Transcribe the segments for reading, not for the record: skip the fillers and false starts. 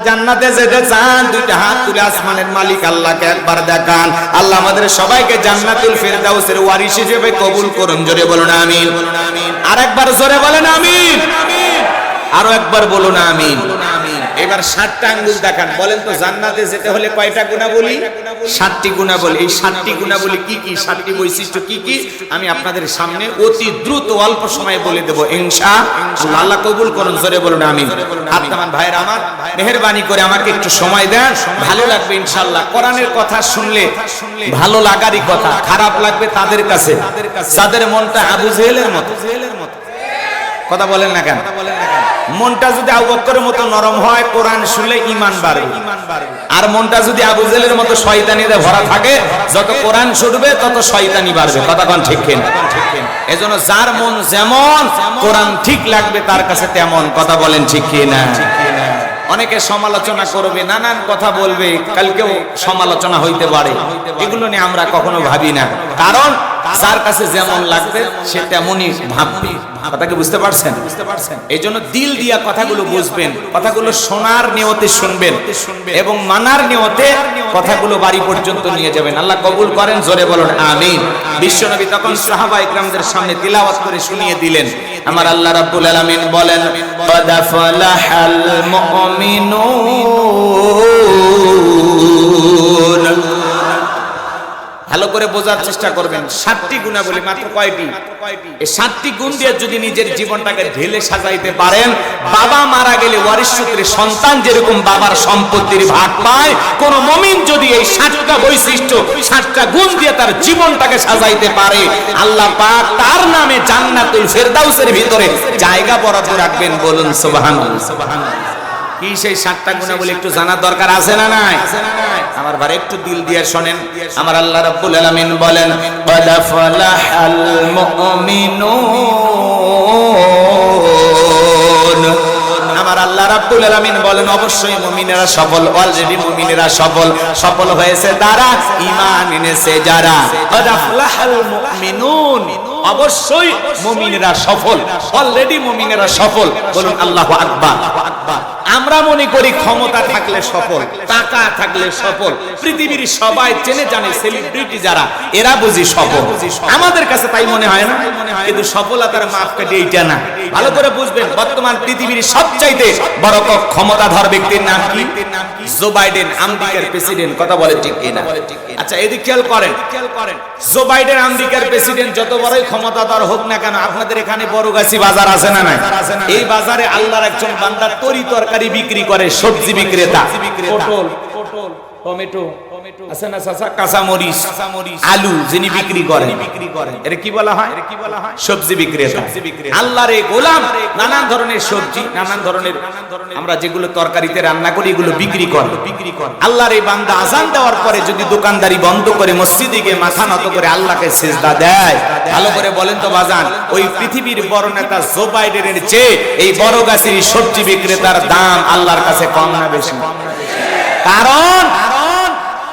জান্নাতে যেতে চান দুইটা হাত তুলে আসমানের মালিক আল্লাহকে একবার দেখান। আল্লাহ আমাদের সবাইকে জান্নাতুল ফেরদাউসের ওয়ারিস হিসেবে কবুল করুন। জোরে বলুন আমিন। আরেকবার জোরে বলেন আমিন। আরো একবার বলুন আমিন। এবার 7টা আঙ্গুল দেখান। বলেন তো জান্নাতে যেতে হলে কয়টা গুণাবলী? 7টি গুণাবলী। এই 7টি গুণাবলী কি কি, 7টি বৈশিষ্ট্য কি কি আমি আপনাদের সামনে অতি দ্রুত অল্প সময়ে বলে দেব ইনশাআল্লাহ। আল্লাহ কবুল করুন। জোরে বলুন আমিন। আত্মান ভাইরা আমার, মেহেরবানি করে আমাকে একটু সময় দেন, ভালো লাগবে ইনশাআল্লাহ। কোরআনের কথা শুনলে ভালো লাগারই কথা, খারাপ লাগবে তাদের কাছে যাদের মনটা আবু জেহেলের মতো। কথা বলেন না কেন? মনটা যদি আবু বকরের মতো নরম হয়, কোরআন শুনলে ঈমান বাড়বে। আর মনটা যদি আবু জেহেলের মতো শয়তানিতে ভরা থাকে, যত কোরআন শুনবে তত শয়তানি বাড়বে। কথা কোন ঠিক কিনা? এজন্য যার মন যেমন, কোরআন ঠিক লাগবে তার কাছে তেমন। কথা বলেন ঠিক কিনা? অনেকে সমালোচনা করবে, নানান কথা বলবে, কালকেও সমালোচনা হইতে পারে। এগুলো নিয়ে আমরা কখনো ভাবি না, কারণ যার কাছে যেমন লাগবে সে তেমনই ভাববে। কথাকে বুঝতে পারছেন? এই জন্য দিল দিয়া কথাগুলো বুঝবেন, কথাগুলো শোনার নিয়তে শুনবেন এবং মানার নিয়তে কথাগুলো বাড়ি পর্যন্ত নিয়ে যাবেন। আল্লাহ কবুল করেন। জোরে বলুন আমিন। বিশ্বনবী তখন সাহাবা ইকরামদের সামনে তিলাওয়াত করে শুনিয়ে দিলেন। আমার আল্লাহ রাব্বুল আলামিন বলেন, ক্বাদ ফালাহাল মুমিনুন। ভালো করে বোঝার চেষ্টা করবেন। 7টি গুণাবলী, মাত্র কয়টি? এই 7টি গুণ দিয়ে যদি নিজের জীবনটাকে ঢেলে সাজাইতে পারেন, বাবা মারা গেলে ওয়ারিশ সূত্রে সন্তান যেরকম বাবার সম্পত্তির ভাগ পায়, কোন মুমিন যদি এই 7টা বৈশিষ্ট্য, 7টা গুণ দিয়ে তার জীবনটাকে সাজাইতে পারে, আল্লাহ পাক তার নামে জান্নাতুল ফেরদাউসের ভিতরে জায়গা বরাদ্দ রাখবেন। বলুন সুবহানাল্লাহ। কি সেই 7টা গুণাবলী একটু জানার দরকার আছে না নাই? আমার ভাই একটু দিল দিয়ে শোনেন। আমার আল্লাহ রাব্বুল আলামিন বলেন, ক্বাদ ফালাহাল মুমিনুন। আমার আল্লাহ রাব্বুল আলামিন বলেন, অবশ্যই মুমিনেরা সফল। অলরেডি মুমিনেরা সফল হয়েছে তারা, ঈমান এনেছে যারা। ক্বাদ ফালাহাল মুমিনুন। অবশ্যই মুমিনেরা সফল, অলরেডি মুমিনেরা সফল। বলুন আল্লাহু আকবার। আমরা মনে করি ক্ষমতা থাকলে সফল, টাকা থাকলে সফল। পৃথিবীর সবাই চেনে জানে সেলিব্রিটি যারা, এরা বুঝি সফল। আমাদের কাছে তাই মনে হয় না? কিন্তু সফলতার মাপকাঠি এইটা না। ভালো করে বুঝবেন, বর্তমান পৃথিবীর সবচাইতে বড় ক্ষমতাধর ব্যক্তির নাম কি? জো বাইডেন, আমেরিকার প্রেসিডেন্ট। কথা বলে ঠিক কিনা? আচ্ছা এদিক খেয়াল করেন। জো বাইডেন আমেরিকার প্রেসিডেন্ট যত বড়ই ক্ষমতাধর হোক না কেন, আপনাদের এখানে বড়গাছি বাজার আছে না নাই? এই বাজারে আল্লাহর একজন বান্দা তরি তরকারি বিক্রি করে, সবজি বিক্রেতা। পটল, টমেটো আছে না, কাঁচামরিচ, আলু যিনি বিক্রি করেন, এর কি বলা হয়? সবজি বিক্রেতা। আল্লাহর এই গোলাম নানান ধরনের সবজি, নানান ধরনের আমরা যেগুলো তরকারিতে রান্না করি এগুলো বিক্রি করে। আল্লাহর এই বান্দা আযান দেওয়ার পরে যদি দোকানদারি বন্ধ করে মসজিদে গিয়ে মাথা নত করে আল্লাহকে সিজদা দেয়, ভালো করে বলেন তো বাজান, ওই পৃথিবীর বড় নেতা জো বাইডেনের চেয়ে এই বড়গাছির সবজি বিক্রেতার দাম আল্লাহর কাছে কম না বেশি? কারণ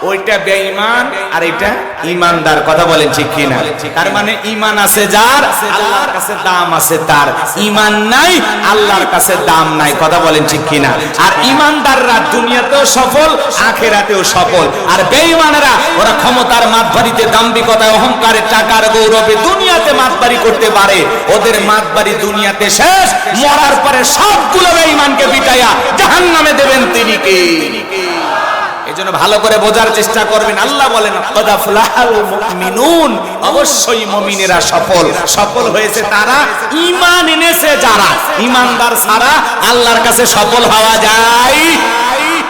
ওইটা বেঈমান আর এটা ঈমানদার। কথা বলেন ঠিক কিনা? তার মানে ঈমান আছে যার, আল্লাহর কাছে দাম আছে তার। ঈমান নাই, আল্লাহর কাছে দাম নাই। কথা বলেন ঠিক কিনা? আর ঈমানদাররা দুনিয়াতেও সফল, আখিরাতেও সফল। আর বেঈমানেরা ওরা ক্ষমতার মাতবাড়িতে, দাম্ভিকতায়, অহংকারে, টাকার গৌরবে দুনিয়াতে মাতবাড়ি করতে পারে। ওদের মাতবাড়ি দুনিয়াতে শেষ, মরার পরে সবগুলো বেঈমানকে পিটাইয়া জাহান্নামে দেবেন তিনি কে? এজন্য ভালো করে বোঝার চেষ্টা করবেন। আল্লাহ বলেন, ক্বাদ আফলাহাল মুমিনুন। অবশ্যই মুমিনেরা সফল হয়েছে তারা, ঈমান এনেছে যারা। ঈমানদার ছাড়া আল্লাহর কাছে সফল হওয়া যায়?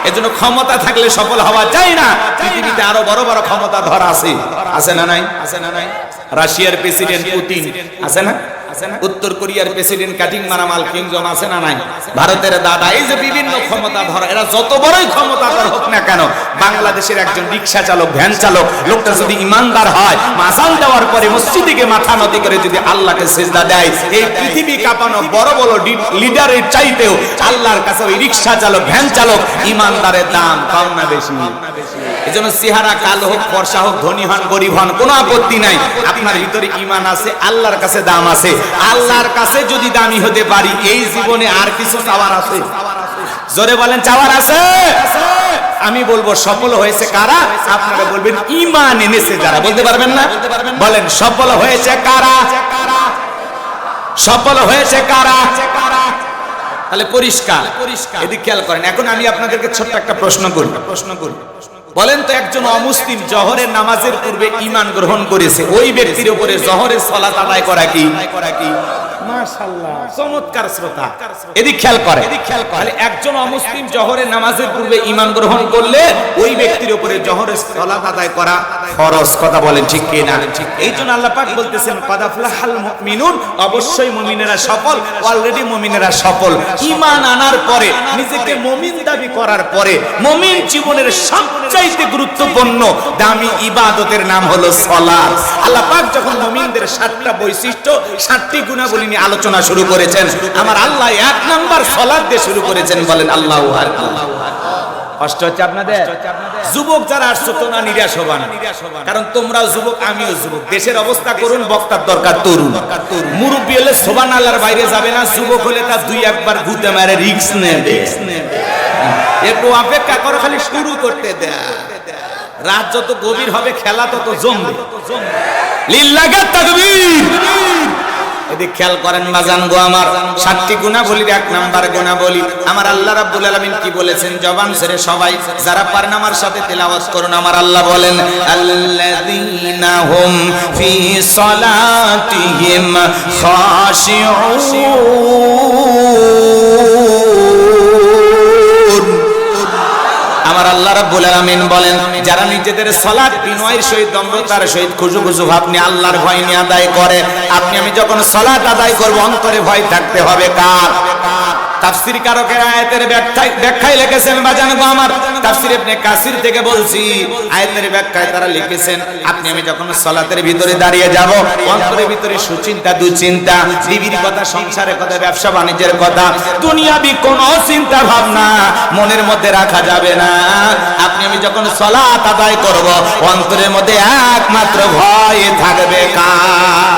এজন্য ক্ষমতা থাকলে সফল হওয়া যায় না। পৃথিবীতে আরো বড় বড় ক্ষমতাধর আছে, আছে না নাই? রাশিয়ার প্রেসিডেন্ট পুতিন আছে না? উত্তর কোরিয়ার প্রেসিডেন্ট কাটিং মারামাল কিম জং আছে না নাই? ভারতের দাদা, এই যে বিভিন্ন ক্ষমতাধর, এরা যত বড়ই ক্ষমতাধর হোক না কেন, বাংলাদেশের একজন রিক্সা চালক, ভ্যান চালক, লোকটা যদি ইমানদার হয়, আযান দেওয়ার পরে মসজিদে গিয়ে মাথা নত করে যদি আল্লাহকে সিজদা দেয়, এই পৃথিবী কাঁপানো বড় বড় লিডারের চাইতেও আল্লাহর কাছে ওই রিক্সা চালক, ভ্যান চালক, ইমানদারের দাম কম না বেশি? এজন্য চেহারা কালো হোক, ফর্সা হোক, ধনী হন, গরিব হন, কোনো আপত্তি নাই। আপনার ভিতরে ঈমান আছে, আল্লাহর কাছে দাম আছে। আল্লাহর কাছে যদি দামি হতে পারি, এই জীবনে আর কিছু চাওয়ার আছে? জোরে বলেন চাওয়ার আছে? আমি বলবো সফল হয়েছে কারা, আপনারা বলবেন ঈমান এনেছে যারা। বলতে পারবেন না? বলেন সফল হয়েছে কারা? সফল হয়েছে কারা? তাহলে পরিষ্কার। এদিকে খেয়াল করেন। এখন আমি আপনাদেরকে ছোট্ট একটা প্রশ্ন করি। বলেন তো, একজন অমুসলিম জোহরের নামাজের পূর্বে ঈমান গ্রহণ করেছে, ওই ব্যক্তির উপরে জোহরের সালাত আদায় করা কি? মাশাআল্লাহ, চমৎকার শ্রোতা। এদিকে খেয়াল করে। তাহলে একজন অমুসলিম জোহরের নামাজের পূর্বে ঈমান গ্রহণ করলে ওই ব্যক্তির উপরে জোহরের সালাত আদায় করা ফরজ। কথা বলেন ঠিক কি না? এইজন্য আল্লাহ পাক বলতেছেন কাদ আফলাহাল মুমিনুন, অবশ্যই মুমিনেরা সফল, অলরেডি মুমিনেরা সফল। ঈমান আনার পরে, নিজেকে মুমিন দাবি করার পরে, মুমিন জীবনের সবচাইতে গুরুত্বপূর্ণ দামি ইবাদতের নাম হলো সালাত। আল্লাহ পাক যখন মুমিনদের 7টা বৈশিষ্ট্য, 7টি গুণাবলী নিয়ে আলোচনা শুরু করেছেন, আমার আল্লাহ 1 নাম্বার সালাত দিয়ে শুরু করেছেন। বলেন আল্লাহু আকবার। কষ্ট হচ্ছে আপনাদের? যুবক যারা আসছো তোমরা নিরাশ হবা না, কারণ তোমরাও যুবক, আমিও যুবক। দেশের অবস্থা করুন, বক্তার দরকার তরুণ। মুরব্বী হলে সুবহানাল্লাহর বাইরে যাবে না, যুবক হলে তার 2-1 ঘুরতে মারে রিস্ক নেবে। একটু অপেক্ষা করো, খালি শুরু করতে দেয়া। রাত যত গভীর হবে খেলা তত জমবে। লিল্লাহি তাকবীর। এদিকে খেয়াল করেন বাজান গো আমার, 7টি গুণাবলীর 1 নাম্বার গুণাবলী আমার আল্লাহ রাব্বুল আলামিন কি বলেছেন? জবান ছেড়ে সবাই যারা পারেন আমার সাথে তেলাওয়াত করুন। আমার আল্লাহ বলেন আল্লাযীনা হুম ফি সালাতিহিম খাশিউন। আমার আল্লাহ রাব্বুল আলামিন বলেন যারা নিজেদের সালাত বিনয়ের সহিত, নম্রতার সহিত, খুশু ভাব নিয়ে, আল্লাহর ভয় নিয়ে আদায় করে। আপনি আমি যখন সালাত আদায় করব, অন্তরে ভয় থাকতে হবে কার? তাফসীর কারকেরা আয়াতের ব্যাখ্যায় লিখেছেন বাজান গো আমার, তাফসীর ইবনে কাসির থেকে বলছি, আয়াতের ব্যাখ্যায় তারা লিখেছেন আপনি আমি যখন সালাতের ভিতরে দাঁড়িয়ে যাব, অন্তরের ভিতরে সুচিন্তা, দুশ্চিন্তা, বিবির কথা, সংসারের কথা, ব্যবসা বাণিজ্যের কথা, দুনিয়াবি কোনো চিন্তা ভাবনা মনের মধ্যে রাখা যাবে না। আপনি আমি যখন সালাত আদায় করব, অন্তরের মধ্যে একমাত্র ভয় থাকবে কার?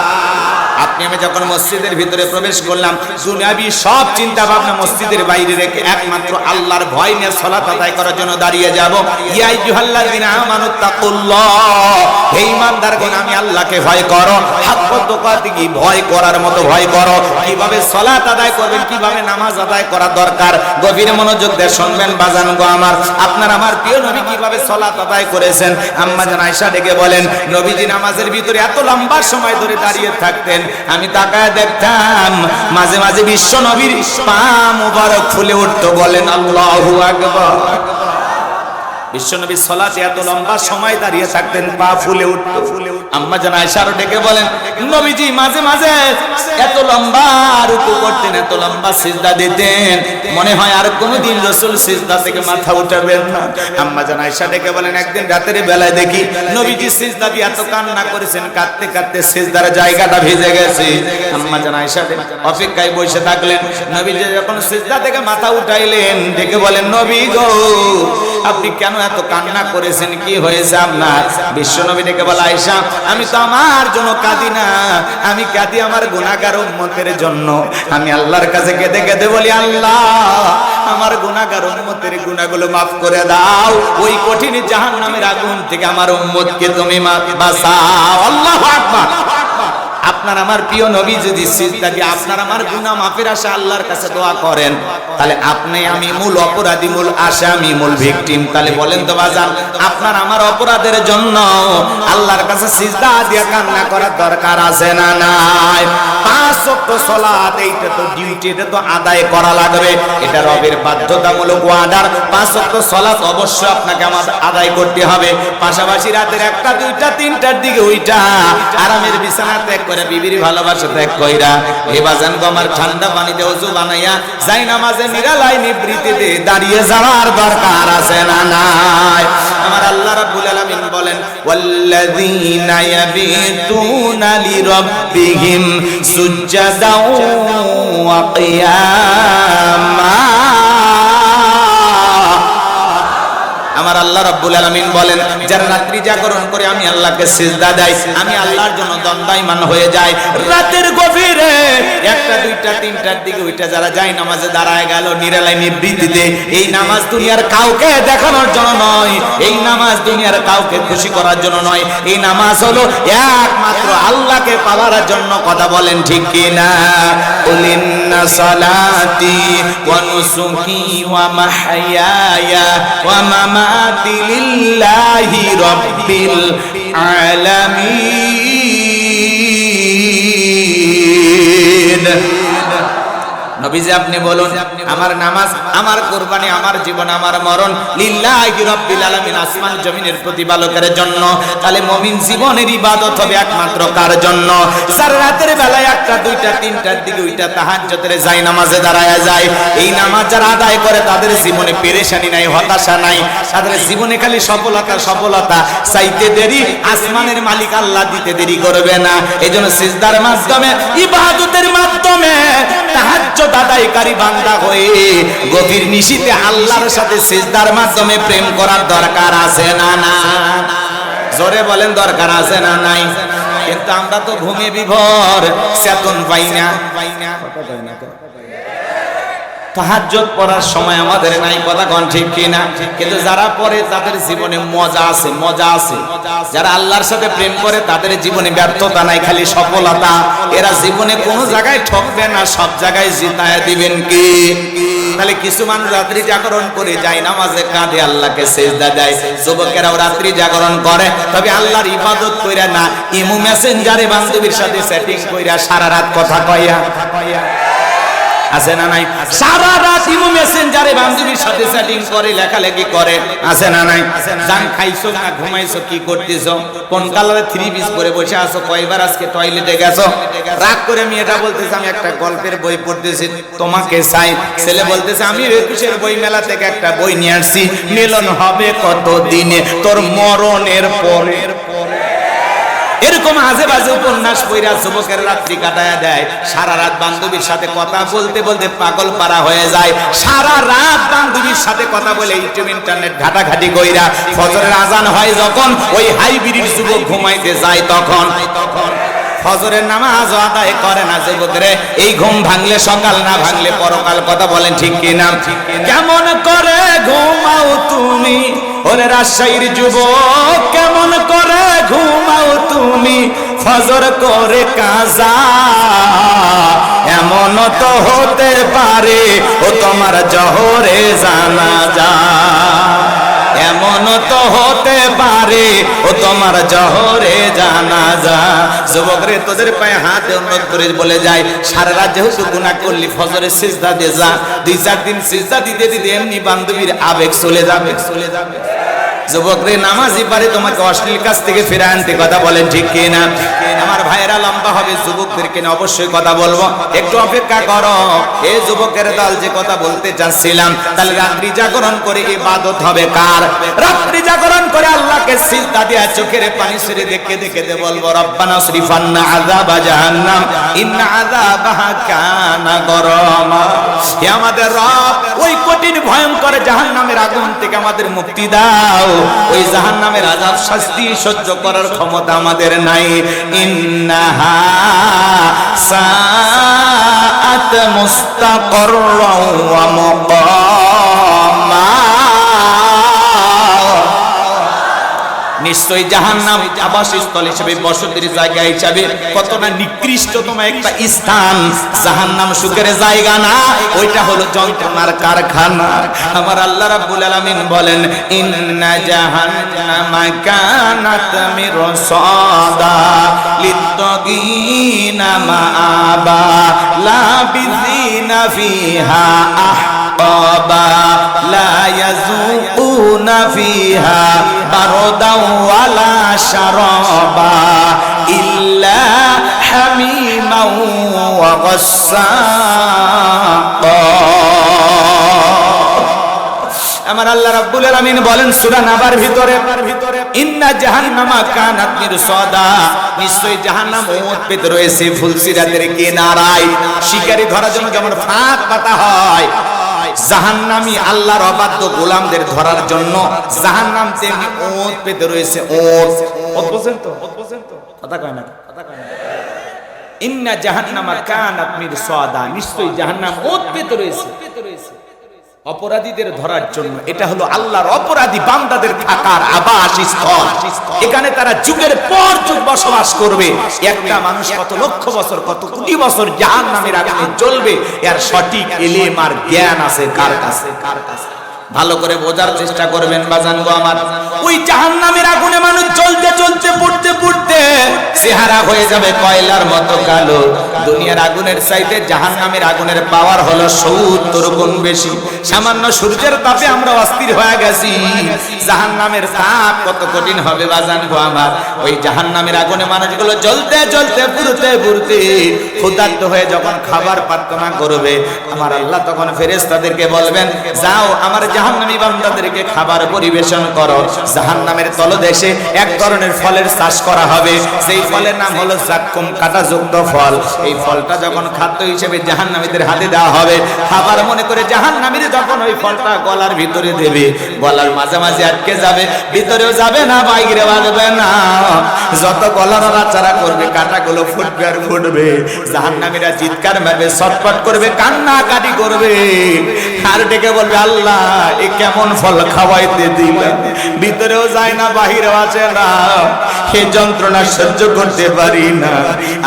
আপনি আমি যখন মসজিদের ভিতরে প্রবেশ করলাম, দুনিয়াবি সব চিন্তা ভাবনা মসজিদের বাইরে রেখে একমাত্র আল্লাহর ভয় নিয়ে সালাত আদায় করার জন্য দাঁড়িয়ে যাব। ইয়া আইয়ুহাল্লাযিনা আমানু তাকুল্লাহ, হে ঈমানদারগণ আমি আল্লাহকে ভয় করো। হাক্কা তুকাতিহি, ভয় করার মতো ভয় করো। কিভাবে সালাত আদায় করবেন, কিভাবে নামাজ আদায় করা দরকার, গভীর মনোযোগ দিয়ে শুনবেন বাজান গো আমার। আপনার আমার প্রিয় নবী কিভাবে সালাত আদায় করেছেন, আম্মা জান আয়েশা ডেকে বলেন নবীজি নামাজের ভিতরে এত লম্বা সময় ধরে দাঁড়িয়ে থাকতেন, আমি তাকায় দেখতাম মাঝে মাঝে বিশ্ব নবীর পা মুবারক ফুলে উঠতো। বলেন আল্লাহু আকবার। বিশ্বনবী সালাতে এত লম্বা সময় দাঁড়িয়ে থাকতেন, পা ফুলে উঠতো। আম্মা জান আয়েশা ডেকে বলেন নবীজি মাঝে মাঝে এত লম্বা রুকু করতেন, এত লম্বা সিজদা দিতেন, মনে হয় আর কোনোদিন রাসূল সিজদা থেকে মাথা উঠাবেন না। আম্মা জান আয়েশা ডেকে বলেন একদিন রাতের বেলায় দেখি নবীজি সিজদা দিয়ে এত কান্না করেছেন, কাঁদতে কাঁদতে সিজদার জায়গাটা ভিজে গেছে। আম্মা জান আয়েশা অপেক্ষায় বসে থাকলেন, নবীজি যখন সিজদা থেকে মাথা উঠাইলেন, ডেকে বলেন নবী গো আপনি কেন এত কান্না করেছেন, কি হয়েছে আপনার? বিশ্বনবী ডেকে বলে আয়েশা আমি তো আমার জন্য কাঁদি না, আমি কাঁদি আমার গুনাহগার উম্মতের জন্য। আমি আল্লাহর কাছে কেঁদে কেঁদে বলি আল্লাহ আমার গুনাহগার উম্মতের গুনাহগুলো মাফ করে দাও, ওই কঠিন জাহান্নামের আগুন থেকে আমার উম্মতকে তুমি বাঁচাও। আল্লাহু আকবার। আপনার আমার প্রিয় নবী যদি সিজদা দিয়ে আপনার আমার গুনাহ মাফের আশা আল্লাহর কাছে দোয়া করেন, তাহলে আপনি আমি মূল অপরাধী, মূল আসামি, মূল ভিকটিম। তাহলে বলেন তো বাজান আপনার আমার অপরাধের জন্য আল্লাহর কাছে সিজদা দিয়ে কান্না করার দরকার আছে না নাই? 5 ওয়াক্ত সালাত এইটা তো ডিউটি, এটা তো আদায় করা লাগবে, এটা রবের বাধ্যতামূলক অর্ডার। 5 ওয়াক্ত সালাত অবশ্যই আপনাকে আমাদের আদায় করতে হবে। পাশাপাশি রাতের 1টা 2টা 3টার দিকে ওইটা আরামের বিছানা ত্যাগ করে, বিবির ভালোবাসা ত্যাগ কইরা এ বাজান গো আমার ঠান্ডা পানিতে ওযু বানাইয়া যাই নামাজে নিরালাই নিবৃত্তিতে দাঁড়িয়ে যাওয়ার দরকার আছে না নাই? আমার আল্লাহ রাব্বুল আলামিন বলেন ওয়াল্লাযীনা ইয়াবিতুনা লিরাব্বিহিম সুজদাও ওয়া কিয়ামা। আমার আল্লাহ রাব্বুল আলামিন বলেন, যারা রাত্রি জাগরণ করে আমি আল্লাহকে সিজদা দেয়, আমি আল্লাহর জন্য দণ্ডায়মান হয়ে যায়। রাতের গভীরে 1টা 2টা 3টার দিকে ওইটা যারা যায় নামাজে দাঁড়ায় গেল নিরালায় নিবৃত্তিতে, এই নামাজ দুনিয়ার কাউকে দেখানোর জন্য নয়, এই নামাজ দুনিয়ার কাউকে খুশি করার জন্য নয়, এই নামাজ হলো একমাত্র আল্লাহকে পাওয়ার জন্য। কথা বলেন ঠিক কিনা? কুলিন্না সালাতি ওয়া নুসুকি ওয়া মাহইয়ায়া ওয়া মামাতি লিল্লাহি রাব্বিল আলামিন। নবীজি আপনি বলুন, আমার নামাজ, আমার কুরবানি, আমার জীবন, আমার মরণ লিল্লাহি রাব্বিল আলামিন, আসমান জমিনের প্রতিপালকের জন্য। তাহলে মুমিন জীবনের ইবাদত হবে একমাত্র কার জন্য? সারা রাতের বেলায় 1টা 2টা 3টার দিকে ওইটা তাহাজ্জুদের যায় নামাজে দাঁড়ায়া যায়। এই নামাজ যারা আদায় করে তাদের জীবনে পেরেশানি নাই, হতাশা নাই, তাদের জীবনে খালি সফলতা সফলতা। চাইতে দেরি আসমানের মালিক আল্লাহ দিতে দেরি করবে না। এইজন্য সিজদার মাধ্যমে, ইবাদতের মাধ্যমে তাহাজ্জুদ আদায়কারী বান্দা হয়ে গভীর নিশিতে আল্লাহর সাথে সিজদার মাধ্যমে প্রেম করার দরকার আছে না না? জোরে বলেন, দরকার আছে না নাই? কিন্তু আমরা তো ঘুমে বিভোর, চেতন পাই না। তাহাজ্জুদ পড়ার সময় আমাদের নাই, কথা কোন ঠিক কিনা? কিন্তু যারা পড়ে তাদের জীবনে মজা আছে, মজা আছে। যারা আল্লাহর সাথে প্রেম করে তাদের জীবনে ব্যর্থতা নাই, খালি সফলতা। এরা জীবনে কোনো জায়গায় ঠকবে না, সব জায়গায় জিতায় দিবেন কি? তাহলে কিছু মানুষ রাত্রি জাগরণ করে যায় নামাজে কাঁদে, আল্লাহকে সিজদা দেয়। যুবকেরাও রাত্রি জাগরণ করে, তবে আল্লাহর ইবাদত কইরা না, ইমো মেসেঞ্জারে বান্ধবীর সাথে সেটিং কইরা সারা রাত কথা কইয়া আছে না নাই? সারা রাত ইমো মেসেঞ্জারে বান্ধবীর সাথে চ্যাটিং করে, লেখালেখি করে, আছে না নাই? জান খাইছো না ঘুমাইছো, কি করতেছো, কোন কালারে 3 পিস পরে বসে আছো, কয়বার আজকে টয়লেটে গেছো? রাগ করে মেয়েটা বলতেছে আমি একটা গল্পের বই পড়তেছি, তোমাকে চাই। ছেলে বলতেছে আমি 21 বই মেলা থেকে একটা বই নিয়ে আসছি, মিলন হবে কত দিনে, তোর মরণের পরে। এরকম আজে বাজে উপন্যাস পড়া যুবকের রাত্রি কাটায়া দেয়। সারা রাত বান্ধবীর সাথে কথা বলতে বলতে পাগল পারা হয়ে যায়। সারা রাত বান্ধবীর সাথে কথা বলে ইউটিউব ইন্টারনেট ঘাটাঘাটি কইরা ফজরের আজান হয় যখন, ওই হাইব্রিড যুবক ঘুমাইতে যায় তখন ফজরের নামাজ আদায় করে না যুবকরে। এই ঘুম ভাঙলে সকাল, না ভাঙলে পরকাল। কথা বলেন ঠিক কিনা? কেমন করে ঘুমাও তুমি ওরে রাজশাহীর যুবক, কেমন করে ঘুমাও তুমি ফজর করে কাজা? এমন তো হতে পারে ও তোমার জহরে জানাজা, এমন তো হতে পারে ও তোমার জহরে জানাজা। যুবক রে, তোদের পায়ে হাত অনুরোধ করে বলে যায়, সারা রাত যেহেতু গুনাহ করলি, ফজরে সিজদা দে যা। 2-4 দিন সিজদা দিতে দিতে এমনি বান্ধবীর আবেগ চলে যাবে, চলে যাবে। যুবক রে, নামাজি পারে তোমাকে অশ্লীল কাজ থেকে ফিরে আনতে। কথা বলেন ঠিক কিনা? আমার ভাইয়েরা লম্বা হবে, যুবকদেরকে না অবশ্যই কথা বলবো, একটু অপেক্ষা করো। এই যুবকের দল যে কথা বলতে চাচ্ছিলাম, তাহলে রাত্রি জাগরণ করে ইবাদত হবে কার? রাত্রি জাগরণ করে আল্লাহকে সিজদা দিয়া চোখের পানি ছেড়ে দেখে দেখে বলবো রব্বানা সরিফান্না আযাবা জাহান্নাম ইন্না আযাবাহা কানা গরামা। হে আমাদের রব, ওই কঠিন ভয়ঙ্কর জাহান্নামের আগুন থেকে আমাদের মুক্তি দাও। ওই জাহান্নামের আযাব শাস্তি সহ্য করার ক্ষমতা আমাদের নাই। ইন্নাহা সাআত মুস্তাকররা ওয়া মুকামা। নিশ্চয়ই জাহান্নাম আবাসস্থল হিসেবে, বসতির জায়গা হিসেবে কতটা নিকৃষ্টতম একটা স্থান। জাহান্নাম সুখের জায়গা না, ওইটা হলো যন্ত্রণার কারখানা। আমার আল্লাহ রাব্বুল আলামিন বলেন, ইন্না জাহান্নামা কানাত মিরসাদা লিত্তাগিনা মাআবা লাবিযিনা ফিহা আহকাবা লা ইয়াযুকুনা ফিহা বারদাও ওয়ালা শারাবা ইল্লা হামিমাও ওয়া গাসসাকা। আমার আল্লাহ রাব্বুল আলামিন বলেন সূরা নাবার ভিতরে, ইন্না জাহান্নামা কানাত মিরসাদা, নিশ্চয়ই জাহান্নাম ওতপেতে রয়েছে ফুলসিরাতের কিনারায়। শিকারী ধরার জন্য যেমন ফাঁদ পাতা হয়, জাহান্নামী আল্লাহর অবাধ্য গোলামদের ধরার জন্য জাহান্নাম তেমনি ওঁত পেতে রয়েছে। ওঁত বোঝেন তো? কথা কয় না? ইন্না জাহান্নামা কানাত মিরসাদা, নিশ্চয়ই জাহান্নাম ওঁত পেতে রয়েছে অপরাধীদের ধরার জন্য। এটা হলো আল্লাহর অপরাধী বান্দাদের থাকার আবাসস্থল। এখানে তারা যুগের পর যুগ বসবাস করবে। একটা মানুষ কত লক্ষ বছর, কত কোটি বছর জাহান্নামের আগুনে জ্বলবে, এর সঠিক ইলম আর জ্ঞান আছে কার কাছে? ভালো করে বোঝার চেষ্টা করবেন বাজান গো আমার। ওই জাহান্নামের আগুনে মানুষ জ্বলতে জ্বলতে পুড়তে পুড়তে চেহারা হয়ে যাবে কয়লার মতো কালো। দুনিয়ার আগুনের চাইতে জাহান্নামের আগুনের পাওয়ার হলো 70 গুণ বেশি। সামান্য সূর্যের তাপে আমরা অস্থির হয়ে গেছি, জাহান্নামের তাপ কত কঠিন হবে বাজান গো আমার। ওই জাহান্নামের আগুনে মানুষগুলো জ্বলতে জ্বলতে পুড়তে পুড়তে ক্ষুধার্ত হয়ে যখন খাবার প্রার্থনা করবে, আমার আল্লাহ তখন ফেরেশতাদেরকে বলবেন, যাও আমার জাহান্নামী বান্দাদেরকে খাবার পরিবেশন করো। জাহান্নামের তলদেশে এক ধরনের ফলের চাষ করা হবে, সেই ফলের নাম হলো জাক্কুম, কাঁটাযুক্ত ফল। এই ফলটা যখন খাদ্য হিসেবে জাহান্নামীদের হাতে দেওয়া হবে, খাবার মনে করে জাহান্নামীরা যখন ওই ফলটা গলার ভিতরে দেবে, গলার মাঝামাঝি আটকে যাবে, ভিতরেও যাবে না, বাইরে বাজবে না। যত গলার নাড়াচাড়া করবে, কাঁটাগুলো ফুটবে আর ফুটবে। জাহান্নামীরা চিৎকার মারবে, ছটফট করবে, কান্নাকাটি করবে, আর ডেকে বলবে, আল্লাহ এ কেমন ফল খাওয়াইতে দিলেন, ভিতরেও যায় না, বাহিরেও আসে না, এই যন্ত্রণা সহ্য করতে পারি না।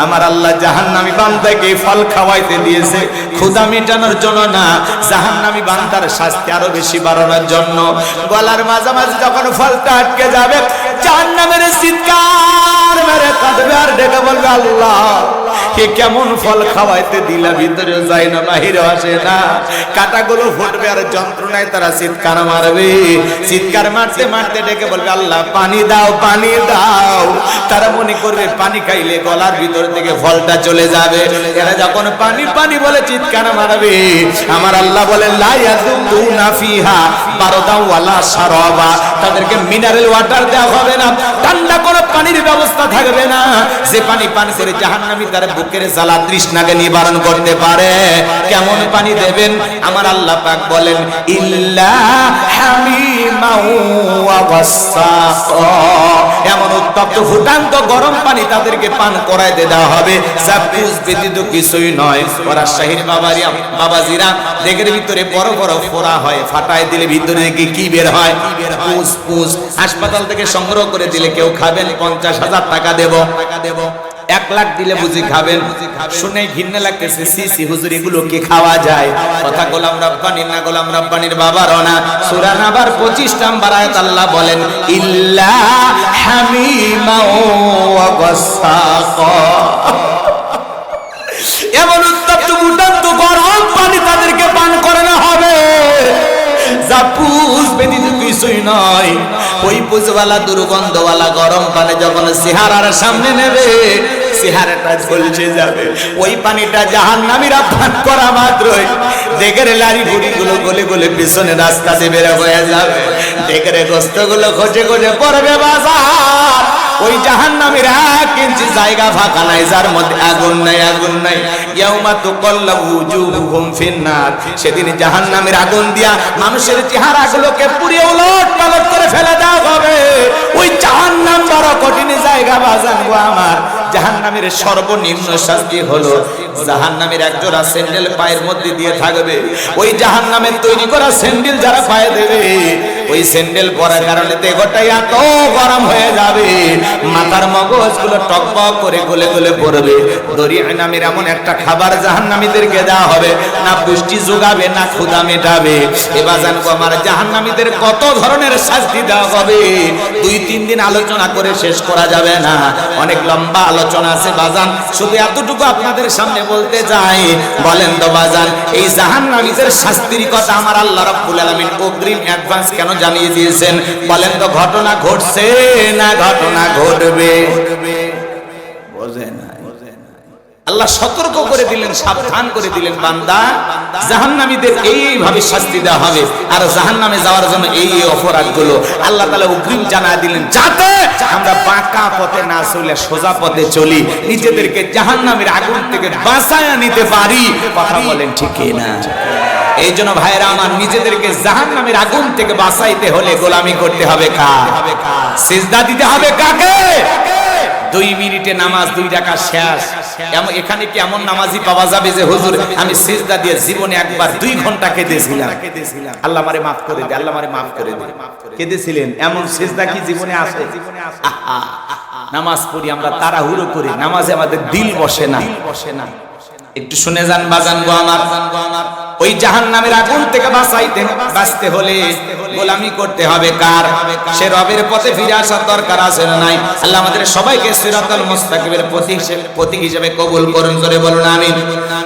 আমার আল্লাহ জাহান্নামী বান্দাকে ফল খাওয়াইতে দিয়েছে ক্ষুধা মেটানোর জন্য না, জাহান্নামী বান্দার শাস্তি আরো বেশি বাড়ানোর জন্য। গলার মাঝামাঝি যখন ফলটা আটকে যাবে, জাহান্নামের চিৎকার মেরে কাঁদবে আর ডেকে বলবে, আল্লাহ কে কেমন ফল খাওয়াইতে দিলা, ভিতরেও যায় না, বাহিরে আসে না। কাঁটাগুলো ফুটবে আর যন্ত্রণায় তারা চিৎকার মারবে। চিৎকার মারতে মারতে ডেকে বলবে, আল্লাহ পানি দাও, পানি দাও। তারা মনে করবে পানি খাইলে গলার ভিতর থেকে ফলটা চলে যাবে। এরা যখন পানি পানি বলে চিৎকার মারবে, আমার আল্লাহ বলে, লা ইয়াযুকুনা ফিহা বারদাও ওয়ালা শারাবা, তাদেরকে মিনারেল ওয়াটার দেওয়া হবে না, ঠান্ডা কোনো পানির ব্যবস্থা থাকবে না। যে পানি পান করে জাহান্নামী তার বুকের জ্বালা তৃষ্ণাকে নিবারণ করতে পারে। কেমন পানি দেবেন? আমার আল্লাহ পাক বলেন, ইল্লা হামিমাও ওয়া গাসসাকা, এমন উত্তপ্ত ফুটান্ত গরম পানি তাদেরকে পান করাইতে দেওয়া হবে, যা পুষ ব্যতীত কিছুই নয়। ওরা শাহির বাবাজিরা দেখের ভিতরে বড় বড় ফোড়া হয়, ফাটায় দিলে ভিতরে থেকে কি বের হয়? পুষ। পুষ হাসপাতাল থেকে সংগ্রহ করে দিলে কেউ খাবেন, 50,000 টাকা দেব, 1 লাখ দিলে বুঝি খাবেন। শুনে ঘৃণা লাগতেছে, সি হুজুর এগুলো কি খাওয়া যায়? কথা গোলাম রাব্বানির না, গোলাম রাব্বানির বাবারও না। সূরা নাবার 25 নম্বর আয়াত আল্লাহ বলেন, ইল্লা হামিমাও ওয়া গাসসাকা, এমন উত্তপ্ত ফুটান্ত গরম পানি তাদেরকে পান করানো হবে, যা পুষ ব্যতীত কিছুই নয়। ওই পুষওয়ালা দুর্গন্ধওয়ালা গরম পানি যখন চেহারার সামনে নেবে, চেহারাটা ঝলসে যাবে। ওই পানিটা জাহান্নামীরা পান করা মাত্রই দেখের লারি গুড়িগুলো গলে গলে পিছনে রাস্তাতে বের হয়ে যাবে, দেখের গোস্তগুলো খোঁজে খোঁজে পড়বে বাজার। ওই জাহান্নামীরা 1 ইঞ্চি জায়গা ফাঁকা নাই যার মধ্যে আগুন নাই, আগুন নাই। ইয়াউমা তুকাল্লাবু উজুহুহুম ফিন্নার, সেদিন জাহান্নামের আগুন দিয়া মানুষের চেহারাগুলোকে পুড়িয়ে উলটপালট করে ফেলে দেওয়া হবে। ওই জাহান্নাম বড় কঠিন জায়গা বাজান গো আমার। জাহান্নামের সর্বনিম্ন শাস্তি হলো জাহান্নামের একজোড়া স্যান্ডেল পায়ের মধ্যে দিয়ে থাকবে। ওই জাহান্নামের তৈরি করা স্যান্ডেল যারা পায়ে দেবে, ওই স্যান্ডেল পরার কারণে দেহটাই এত গরম হয়ে যাবে, মাথার মগজগুলো টকবক করে গলে গলে পড়বে। দরিয়া নামের এমন একটা খাবার জাহান্নামীদেরকে দেওয়া হবে, না পুষ্টি যোগাবে না ক্ষুধা মেটাবে। এবার জানবো আমার জাহান্নামীদের কত ধরনের শাস্তি দেওয়া হবে, 2-3 দিন আলোচনা করে শেষ করা যাবে না, অনেক লম্বা আলোচনা আছে বাজান। শুধু এতটুকু আপনাদের সামনে বলতে চাই, বলেন তো বাজান, এই জাহান্নামীদের শাস্তির কথা আমার আল্লাহ রাব্বুল আলামিন অগ্রিম অ্যাডভান্স কেন জানিয়ে দিয়েছেন? বলেন তো, ঘটনা ঘটছে না ঘটনা ঘটবে? বোঝে না। আল্লাহ সতর্ক করে দিলেন, সাবধান করে দিলেন, বান্দা জাহান্নামীদের এইভাবে শাস্তি দেওয়া হবে, আর জাহান্নামে যাওয়ার জন্য এই অপরাধগুলো আল্লাহ তাআলা অগ্রিম জানিয়ে দিলেন, যাতে আমরা বাঁকা পথে না চলে সোজা পথে চলি, নিজেদেরকে জাহান্নামের আগুন থেকে বাঁচায়া নিতে পারি। কথা বলেন ঠিক না? এই জন্য ভাইরা আমার, নিজেদেরকে জাহান্নামের আগুন থেকে বাঁচাইতে হলে গোলামি করতে হবে কার? সিজদা দিতে হবে কাকে? 2 মিনিটে নামাজ 2 রাকাত শেষ। এখানে কি এমন নামাজি পাওয়া যাবে যে হুজুর আমি সিজদা দিয়ে জীবনে একবার 2 ঘন্টা কেঁদেছিলাম, আল্লাহ আমারে মাফ করে দে, আল্লাহ আমারে মাফ করে দে, কেঁদেছিলেন? এমন সিজদা কি জীবনে আছে? নামাজ পড়ি আমরা তাড়াহুড়ো করি, নামাজে আমাদের দিল বসে না। একটু শুনে যান বাজান গো আমার, ওই জাহান্নামের আগুন থেকে বাঁচতে হলে গোলামি করতে হবে কার? সে রবের পথে ফিরে আসার দরকার আছে না নাই? আল্লাহ আমাদের সবাইকে সিরাতাল মুস্তাকিমের প্রতীক হিসেবে কবুল করুন। জোরে বলুন আমিন।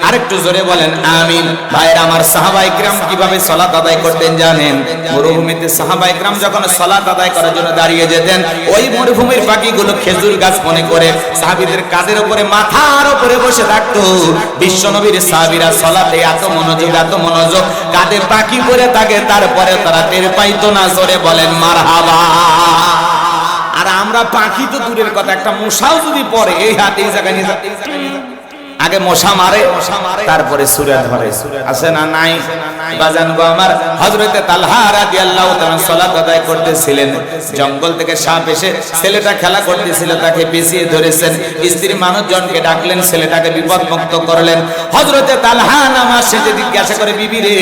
আরেকটু জোরে বলেন আমিন। ভাইরা আমার, সাহাবায়ে কিরাম কিভাবে সালাত আদায় করতেন জানেন? মরুভূমিতে সাহাবায়ে কিরাম যখন সালাত আদায় করার জন্য দাঁড়িয়ে যেতেন, ওই মরুভূমির পাখিগুলো খেজুর গাছ মনে করে সাহাবীদের কাঁধের উপরে, মাথার উপরে বসে থাকতো। বিশ্বনবীর সাহাবীরা সালাতে এত মনোযোগ কাঁধে পাখি পরে থাকে, তারপরে তারা টের পাইতো না। জোরে বলেন মারহাবা। আর আমরা পাখি তো দূরের কথা, একটা মশাও যদি পড়ে এই হাতে এই জায়গায় নিয়ে আগে মশা মারে, তারপরে সূরা ধরে। আছে না নাই? বাজান গো আমার, হযরতে তালহা রাদিয়াল্লাহু তাআলা সালাত আদায় করতেছিলেন, জঙ্গল থেকে সাপ এসে ছেলেটা খেলা করতেছিল, তাকে পেঁচিয়ে ধরেছেন। স্ত্রী মানুষজনকে ডাকলেন, ছেলেটাকে বিপদমুক্ত করলেন। হযরতে তালহা নামাজ শেষে জিজ্ঞাসা করে, বিবি রে,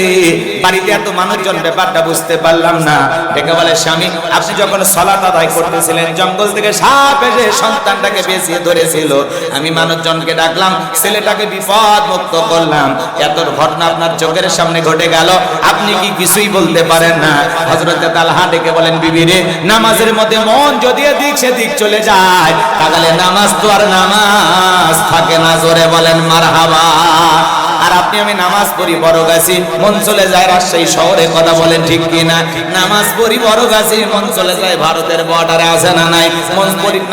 বাড়িতে এত মানুষজন, ব্যাপারটা বুঝতে পারলাম না। ডেকে বলে, স্বামী আপনি যখন সালাত আদায় করতেছিলেন, জঙ্গল থেকে সাপ এসে সন্তানটাকে পেঁচিয়ে ধরেছিল, আমি মানুষজনকে ডাকলাম, ছেলেটাকে বিপদ মুক্ত করলাম। এত ঘটনা আপনার চোখের সামনে ঘটে গেল, আপনি কি কিছুই বলতে পারেন না? হযরতে তালহা ডেকে বলেন, বিবি রে, নামাজের মধ্যে মন যদি এদিক সেদিক চলে যায়, তাহলে নামাজ তো আর নামাজ থাকে না। জোরে বলেন মারহাবা। আর আপনি আমি নামাজ পড়ি বড়গাছি, মন চলে যায় রাজশাহী শহরে, কথা বলেন ঠিক কিনা? নামাজ পড়ি বড়গাছি, মন চলে যায় ভারতের বর্ডারে, আছে না নাই?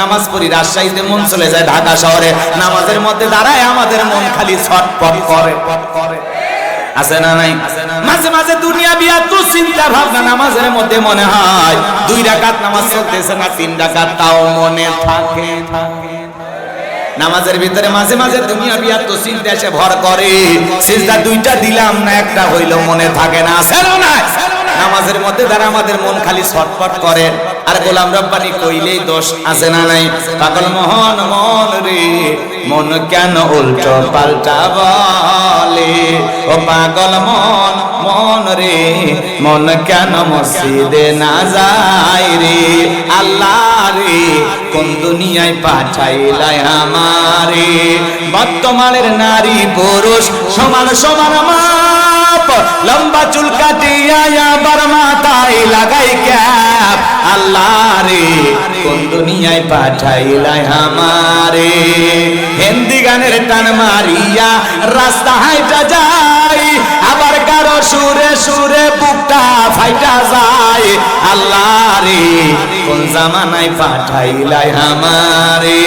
নামাজ পড়ি রাজশাহীতে, মন চলে যায় ঢাকা শহরে। নামাজের মধ্যে দাঁড়ায় আমাদের মন খালি ছটফট করে, আছে না নাই? মাঝে মাঝে দুনিয়া বিয়া তো চিন্তা ভাবনা নামাজের মধ্যে মনে হয় 2 রাকাত নামাজ চলতেছে না 3 রাকাত, তাও মনে থাকে। নামাজের ভিতরে মাঝে মাঝে দুনিয়া বিয়া তো চিন্তা এসে ভর করে, সিজদা 2টা দিলাম না, একটা হইল, মনে থাকে না। আছে না? নামাজের মধ্যে দ্বারা আমাদের মন খালি ছটফট করে। আর গোলাম রব্বানি কইলেই দোষ, আছে না নাই? পাগল মোহন মন রে, মন কেন উল্টো পাল্টা বলে? ও পাগল মন মন রে, মন কেন মসজিদে না যায় রে? আল্লাহ রে, কোন দুনিয়ায় পাঠাইলাই আমারে? বর্তমানের নারী পুরুষ সমান সমান মাপ, লম্বা চুল কাটিয়া আবার মাথায় লাগাই ক্যাপ। আল্লাহ রে, কোন দুনিয়ায় পাঠাইলাই আমারে? হিন্দি গানের টান মারিয়া রাস্তা হাইটা যায়, আবার কারো সুরে সুরে বুকটা ফাইটা যায়। আল্লাহ রে, কোন জামানায় পাঠাইলাই আমারে?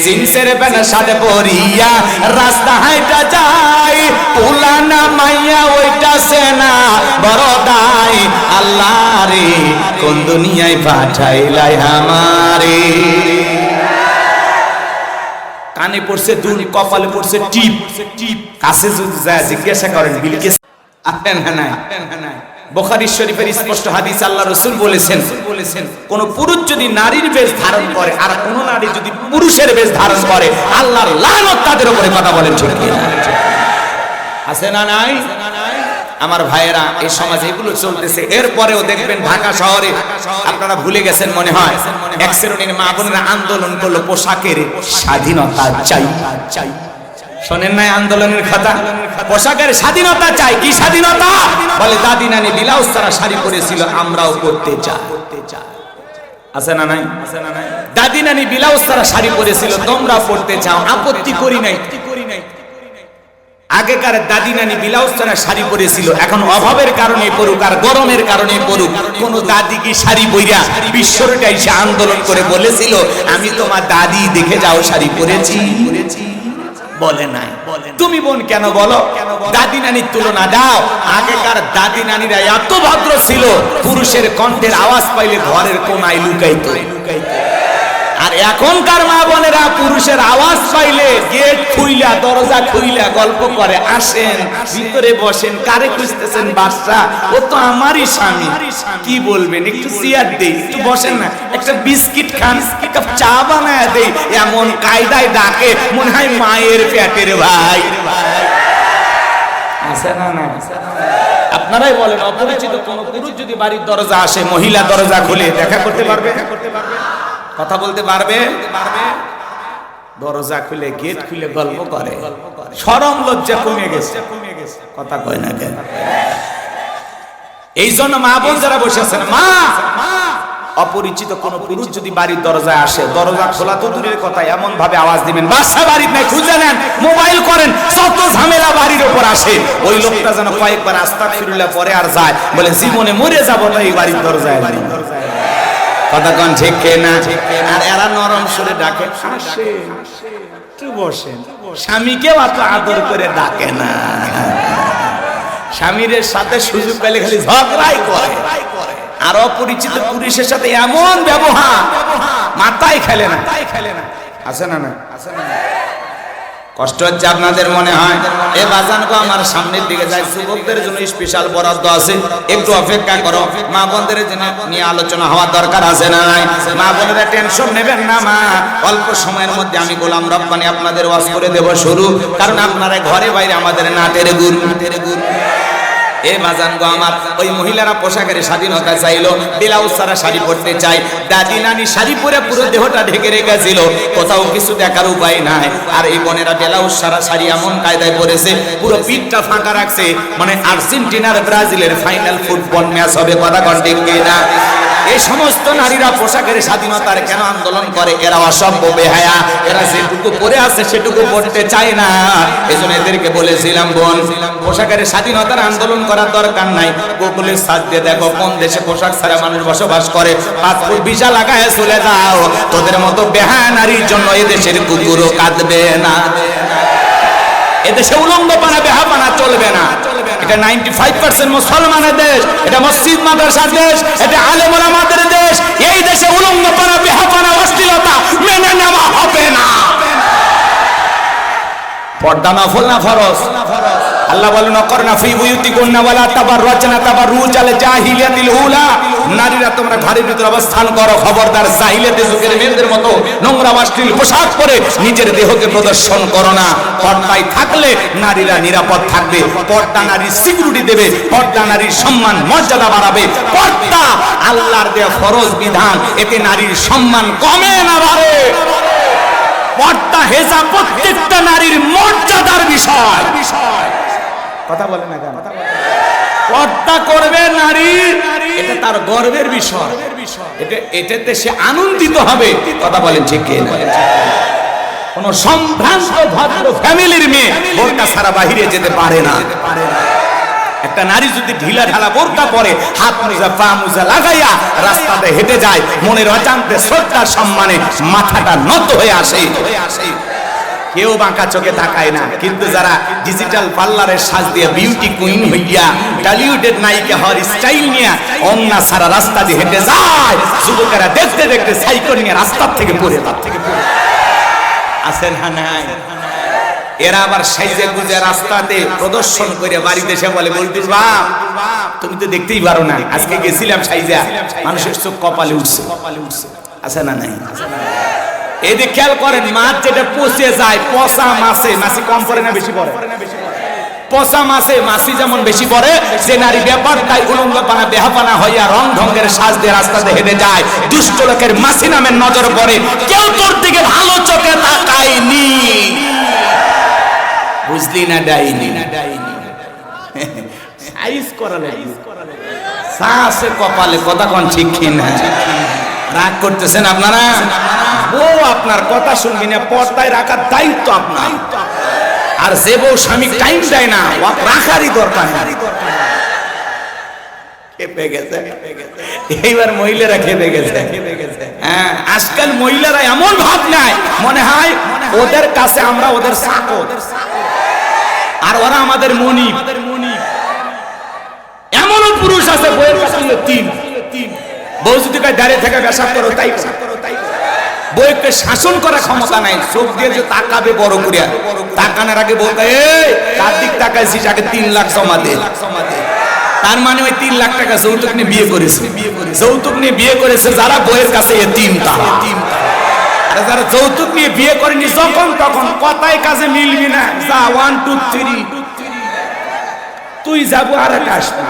জিন্সের প্যান্ট শার্ট পরিয়া রাস্তা হাইটা যায়, পুলানা মাইয়া ওইটা সেনা বড় দায়। আল্লাহ রে, কোন দুনিয়ায় পাঠাইলাই আমারে? কানে পড়ছে দুল, কপালে পড়ছে টিপ, কাছে যদি যায় জিজ্ঞাসা করেন বিলকিস আছেন না নাই? বুখারী শরীফের স্পষ্ট হাদিস, আল্লাহ রাসূল বলেছেন, কোন পুরুষ যদি নারীর বেশ ধারণ করে আর কোন নারী যদি পুরুষের বেশ ধারণ করে, আল্লাহর লানত তাদের উপরে। কথা বলেন ঠিক কি না? আছে না নাই? আমার ভাইয়েরা, এই সমাজে এগুলো চলতেছে। এরপরেও দেখবেন ঢাকা শহরে, আপনারা ভুলে গেছেন মনে হয়, এক শ্রেণীর মা বোনেরা আন্দোলন করলো, পোশাকের স্বাধীনতা চাই। শোনেন নাই আন্দোলনের কথা? পোশাকের স্বাধীনতা চাই। কি স্বাধীনতা? বলে দাদি নানি ব্লাউজ ছাড়া শাড়ি পরেছিল, আমরাও পরতে চাই। আছে না নাই? দাদি নানি ব্লাউজ ছাড়া শাড়ি পরেছিল, তোমরা পরতে চাও, আপত্তি করি নাই। আগেকার দাদি নানি ব্লাউজ ছাড়া শাড়ি পরেছিল, এখন অভাবের কারণে পড়ুক আর গরমের কারণে পড়ুক, কোন দাদি কি শাড়ি পরিয়া বিশ্বটাই সে আন্দোলন করে বলেছিল আমি তোমার দাদি দেখে যাও শাড়ি পরেছি? বলে নাই। তুমি বোন কেন বলো? দাদি নানির তুলনা দাও। আগেকার দাদি নানিরা এত ভদ্র ছিল, পুরুষের কণ্ঠের আওয়াজ পাইলে ঘরের কোনায় লুকাইতো। আর এখনকার মা বোনেরা পুরুষের আওয়াজ পাইলে গেট খুইলা দরজা খুইলা গল্প করে, আসেন ভিতরে বসেন, কারে খুঁজতেছেন বাদশা, ও তো আমারই স্বামী, কি বলবেন, একটু চেয়ার দেই, একটু বসেন না, একটা বিস্কিট খান, একটা চা বানায় দেই, এমন কায়দায় ডাকে মনে হয় মায়ের পেটের ভাই। আছে না না? আপনারাই বলেন, অপরিচিত কোন পুরুষ যদি বাড়ির দরজা আসে, মহিলা দরজা খুলে দেখা করতে পারবে? কথা বলতে পারবে? দরজা খুলে গেট খুলে গল্প করে, শরম লজ্জা কমে গেছে, কথা কয় না কেন? এই জন্য মা বোন যারা বসে আছেন, মা অপরিচিত কোন পুরুষ যদি বাড়ির দরজায় আসে, দরজা খোলা তো দূরের কথা, এমন ভাবে আওয়াজ দিবেন, বাসা বাড়ির নাই, খুঁজে নেন, মোবাইল করেন, যত ঝামেলা বাড়ির উপর আসে, ওই লোকটা যেন কয়েকবার আস্তাগফিরুল্লাহ পরে আর যায়, বলে জীবনে মরে যাবো না এই বাড়ির দরজায়। কথা কোন ঠিক না? আর এরা নরম সুরে ডাকে, একটু বসেন, স্বামীকেও এত আদর করে ডাকে না, স্বামীর সাথে সুযোগ পেলে খালি ঝগড়াই করে। আর অপরিচিত পুরুষের সাথে এমন ব্যবহার মাথায় খেলে না, আছে না? না কষ্ট হচ্ছে আপনাদের মনে হয়? এ বাজান গো, আমার সামনের দিকে যায়, যুবকদের জন্য স্পেশাল বরাদ্দ আছে, একটু অপেক্ষা করো, মা বোনদের জন্য নিয়ে আলোচনা হওয়ার দরকার আছে না নাই? মা বোনেরা টেনশন নেবেন না, মা অল্প সময়ের মধ্যে আমি গোলাম রব্বানী আপনাদের ওয়াজ করে দেব শুরু, কারণ আপনারা ঘরে বাইরে আমাদের নাটের গুরু। এ বাজান গো আমার, ওই মহিলারা পোশাকের স্বাধীনতা চাইলো, ব্লাউজ ছাড়া শাড়ি পরতে চাই, দাদি নানি শাড়ি পরে পুরো দেহটা ঢেকে রেখেছিল, কোথাও কিছু দেখার উপায় নাই। আর এই বোনেরা ব্লাউজ ছাড়া শাড়ি এমন কায়দায় পরেছে, পুরো পিঠটা ফাঁকা রাখছে, মানে আর্জেন্টিনার ব্রাজিলের ফাইনাল ফুটবল ম্যাচ হবে, কথা কোন ঠিক না? এই সমস্ত নারীরা পোশাকের স্বাধীনতার কেন আন্দোলন করে? এরা অসভ্য বেহায়া, এরা যেটুকু পরে আছে সেটুকু পড়তে চায় না। এজন্য এদেরকে বলেছিলাম, বোন, পোশাকের স্বাধীনতার আন্দোলন করার দরকার নাই, গুগলে সার্চ দিয়ে দেখো কোন দেশে পোশাক ছাড়া মানুষ বসবাস করে, পাসপোর্ট ভিসা লাগায় চলে যাও, তোদের মতো বেহায়া নারীর জন্য এদেশের কুকুরও কাঁদবে না। এদেশে উলঙ্গপানা বেহাপানা চলবে না। এটা 95% মুসলমানের দেশ, এটা মসজিদ মাদ্রাসার দেশ, এটা আলেম ওলামাদের দেশ। এই দেশে উলঙ্গপানা বেহাপানা অশ্লীলতা মেনে নেওয়া হবে না। পর্দা নফল না ফরজ? আল্লাহ বলেন, অকরনা ফি বুয়ুতিকুন্না ওয়ালা তাবাররাজনা তাবাররুজাল জাহিলিয়াতিল উলা, নারীরা তোমরা ঘরের ভিতরে অবস্থান করো, খবরদার জাহিলিয়াতের যুগের মেয়েদের মতো নোংরা অশ্লীল পোশাক পরে নিজের দেহকে প্রদর্শন করো না। পর্দায় থাকলে নারীরা নিরাপদ থাকবে, পর্দা নারীর সিকিউরিটি দেবে, পর্দা নারীর সম্মান মর্যাদা বাড়াবে। পর্দা আল্লাহর দেয়া ফরজ বিধান, এতে নারীর সম্মান কমে না বাড়ে। পর্দা হেজা প্রত্যেকটা নারীর মর্যাদার বিষয়। কথা বলে না কেন? পর্দা করবে নারী, এটা তার গর্বের বিষয়, এটাতে সে আনন্দিত হবে। কথা বলেন ঠিক কি না? কোন সম্ভ্রান্ত ভদ্র ফ্যামিলির মেয়ে বোরকা ছাড়া বাহিরে যেতে পারে না। একটা নারী যদি ঢিলা ঢালা বোরকা পরে, হাত মোজা পা মোজা লাগাইয়া রাস্তাতে হেঁটে যায়, মনের অজান্তে শ্রদ্ধার সম্মানে মাথাটা নত হয়ে আসে, কেউ বাঁকা চোখে তাকায় না। কিন্তু যারা ডিজিটাল পার্লারের সাজ দিয়ে বিউটি কুইন হইয়া টলিউডের নায়িকা হওয়ার স্টাইল নিয়ে অন্না সারা রাস্তা দিয়ে হেঁটে যায়, যুবকেরা দেখতে দেখতে সাইকেল নিয়ে রাস্তার থেকে পড়ে আসেন না নাই? এরা আবার সাইজে গুজে রাস্তাতে প্রদর্শন করে বাড়িতে এসে বলে, বলতিস বাপ তুমি তো দেখতেই পারো না, আজকে গেছিলাম সাইজা, মানুষের চোখ কপালে উঠছে। আছে না নাই? এই যে খেয়াল করেন, মাছ যেটা পচে যায়, পচা মাছে মাছি কম পড়ে না বেশি পড়ে? পচা মাছে মাছি যেমন বেশি পড়ে, সে নারী ব্যাপারটাই উলঙ্গপানা বেহাপানা হইয়া রং ঢঙ্গের সাজ দিয়ে রাস্তাতে হেঁটে যায়, দুষ্ট লোকের মাছি নামের নজর পড়ে, কেউ তোর দিকে ভালো চোখে তাকায়নি। বুঝলি না? ডাইনি সাইজ করালে সাসে কপালে, কথা কোন ঠিক কি না? রাগ করতেছেন আপনারা? বউ আপনার কথা শুনবি না, পর্দায় রাখার দায়িত্ব আপনার। আর যে বউ স্বামী টাইম দেয় না, রাখারই দরকার। এইবার মহিলারা খেপে গেছে। হ্যাঁ, আজকাল মহিলারা এমন ভাব নাই, মনে হয় ওদের কাছে আমরা ওদের চাকর, আর ওরা আমাদের মনিব। এমনও পুরুষ আছে বউয়ের কাছে তিন, বউ যদি দাঁড়িয়ে থেকে পেশাব করো তাই বউকে শাসন করার ক্ষমতা নাই, চোখ দিয়ে যে তাকাবে বড় করিয়া, তাকানোর আগে বলতে এই কার দিক তাকাইছিস, আগে 3 লাখ জমা দে। তার মানে ওই 3 লাখ টাকা যৌতুক নিয়ে বিয়ে করেছে, যৌতুক নিয়ে বিয়ে করেছে যারা বউয়ের কাছে এতিম তারা। আর যারা যৌতুক নিয়ে বিয়ে করেনি যখন তখন কথায় কাজে মিলবি না, যা 1 2 3 তুই যাবো আর একটা আসবি,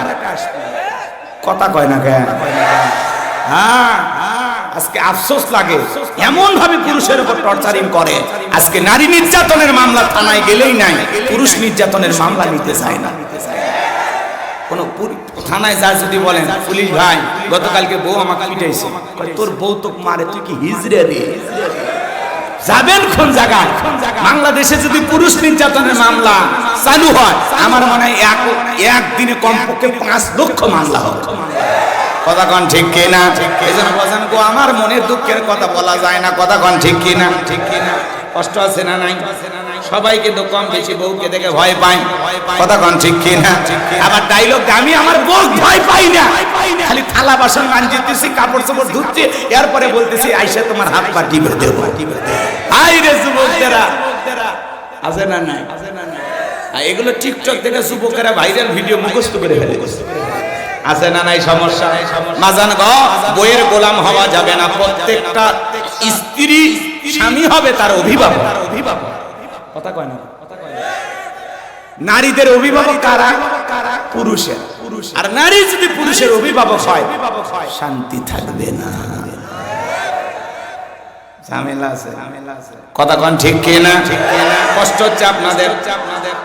কথা কয় না কেন? হ্যাঁ, আজকে আফসোস লাগে এমন ভাবে পুরুষের উপর টর্চারিং করে। আজকে নারী নির্যাতনের মামলা থানায় গেলেই নাই, পুরুষ নির্যাতনের মামলা নিতে চায় না। কোন থানায় যা যদি বলেন পুলিশ ভাই গতকালকে বউ আমাকে পিটাইছে, তোর বউ তো মারে, তুই কি হিজড়ে রে? যাবেন কোন জায়গায়? বাংলাদেশে যদি পুরুষ নির্যাতনের মামলা চালু হয়, আমার মনে হয় একদিনে কমপক্ষে 5 লক্ষ মামলা হবে। কথা কন ঠিক কিনা? এই জন্য বলেন গো, আমার মনের দুঃখের কথা বলা যায় না, কথা কন ঠিক কিনা? ঠিক কিনা? কষ্ট আছে না নাই? সবাই কিন্তু কম বেশি বউকে দেখে ভয় পায়, কথা কন ঠিক কিনা? আবার ডায়লগ, আমি আমার বউ ভয় পাই না, খালি থালা বাসন মানজিতেছি, কাপড় চোপড় ধুচ্ছি, এরপরে বলতেছি আইসা তোমার হাত পা টিপে দেবো। আই রে যুবকরা, আছে না নাই? এগুলো টিকটক দেখে যুবকেরা ভাইরাল ভিডিও মুখস্থ করে ফেলে, আছে না নাই? সমস্যা মাজান গো, বইয়ের গোলাম হওয়া যাবে না। প্রত্যেকটা স্ত্রী স্বামী হবে তার অভিভাবক, কথা কয় না? নারীদের অভিভাবক কারা? পুরুষের। আর নারী যদি পুরুষের অভিভাবক হয়, শান্তি থাকবে না, ঝামেলা আছে, কথা কন ঠিক কিনা? কষ্ট হচ্ছে আপনাদের।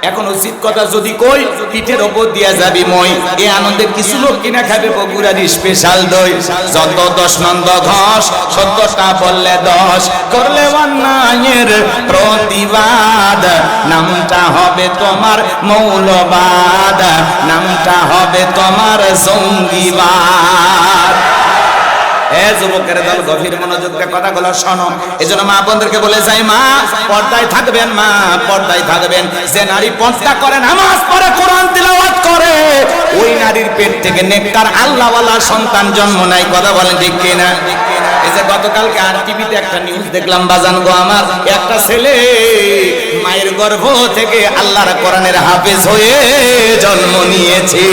এখন উচিত কথা যদি কই, পিঠের ওপর দিয়া যাবি মই, এই আনন্দে কিছু লোক কিনা খাবে বগুড়ার স্পেশাল দই। যত 10 নন্দ ঘষ, 17টা বললে 10, করলে অন্যায়ের প্রতিবাদ, নামটা হবে তোমার মৌলবাদ, নামটা হবে তোমার জঙ্গিবাদ। যুবকের দল গভীর মনোযোগ দিয়ে কথাগুলো শোনো। এই জন্য মা বোনদেরকে বলে যাই, মা পর্দায় থাকবেন, মা পর্দায় থাকবেন। যে নারী পর্দা করে, নামাজ পড়ে, কোরআন তিলাওয়াত করে, ওই নারীর পেট থেকে নেককার আল্লাহওয়ালা সন্তান জন্ম নেয়, কথা বলেন ঠিক কিনা? এই যে গতকালকে আর টিভিতে একটা নিউজ দেখলাম বাজান গো, আমার একটা ছেলে মায়ের গর্ভ থেকে আল্লাহর কোরআনের হাফেজ হয়ে জন্ম নিয়েছে।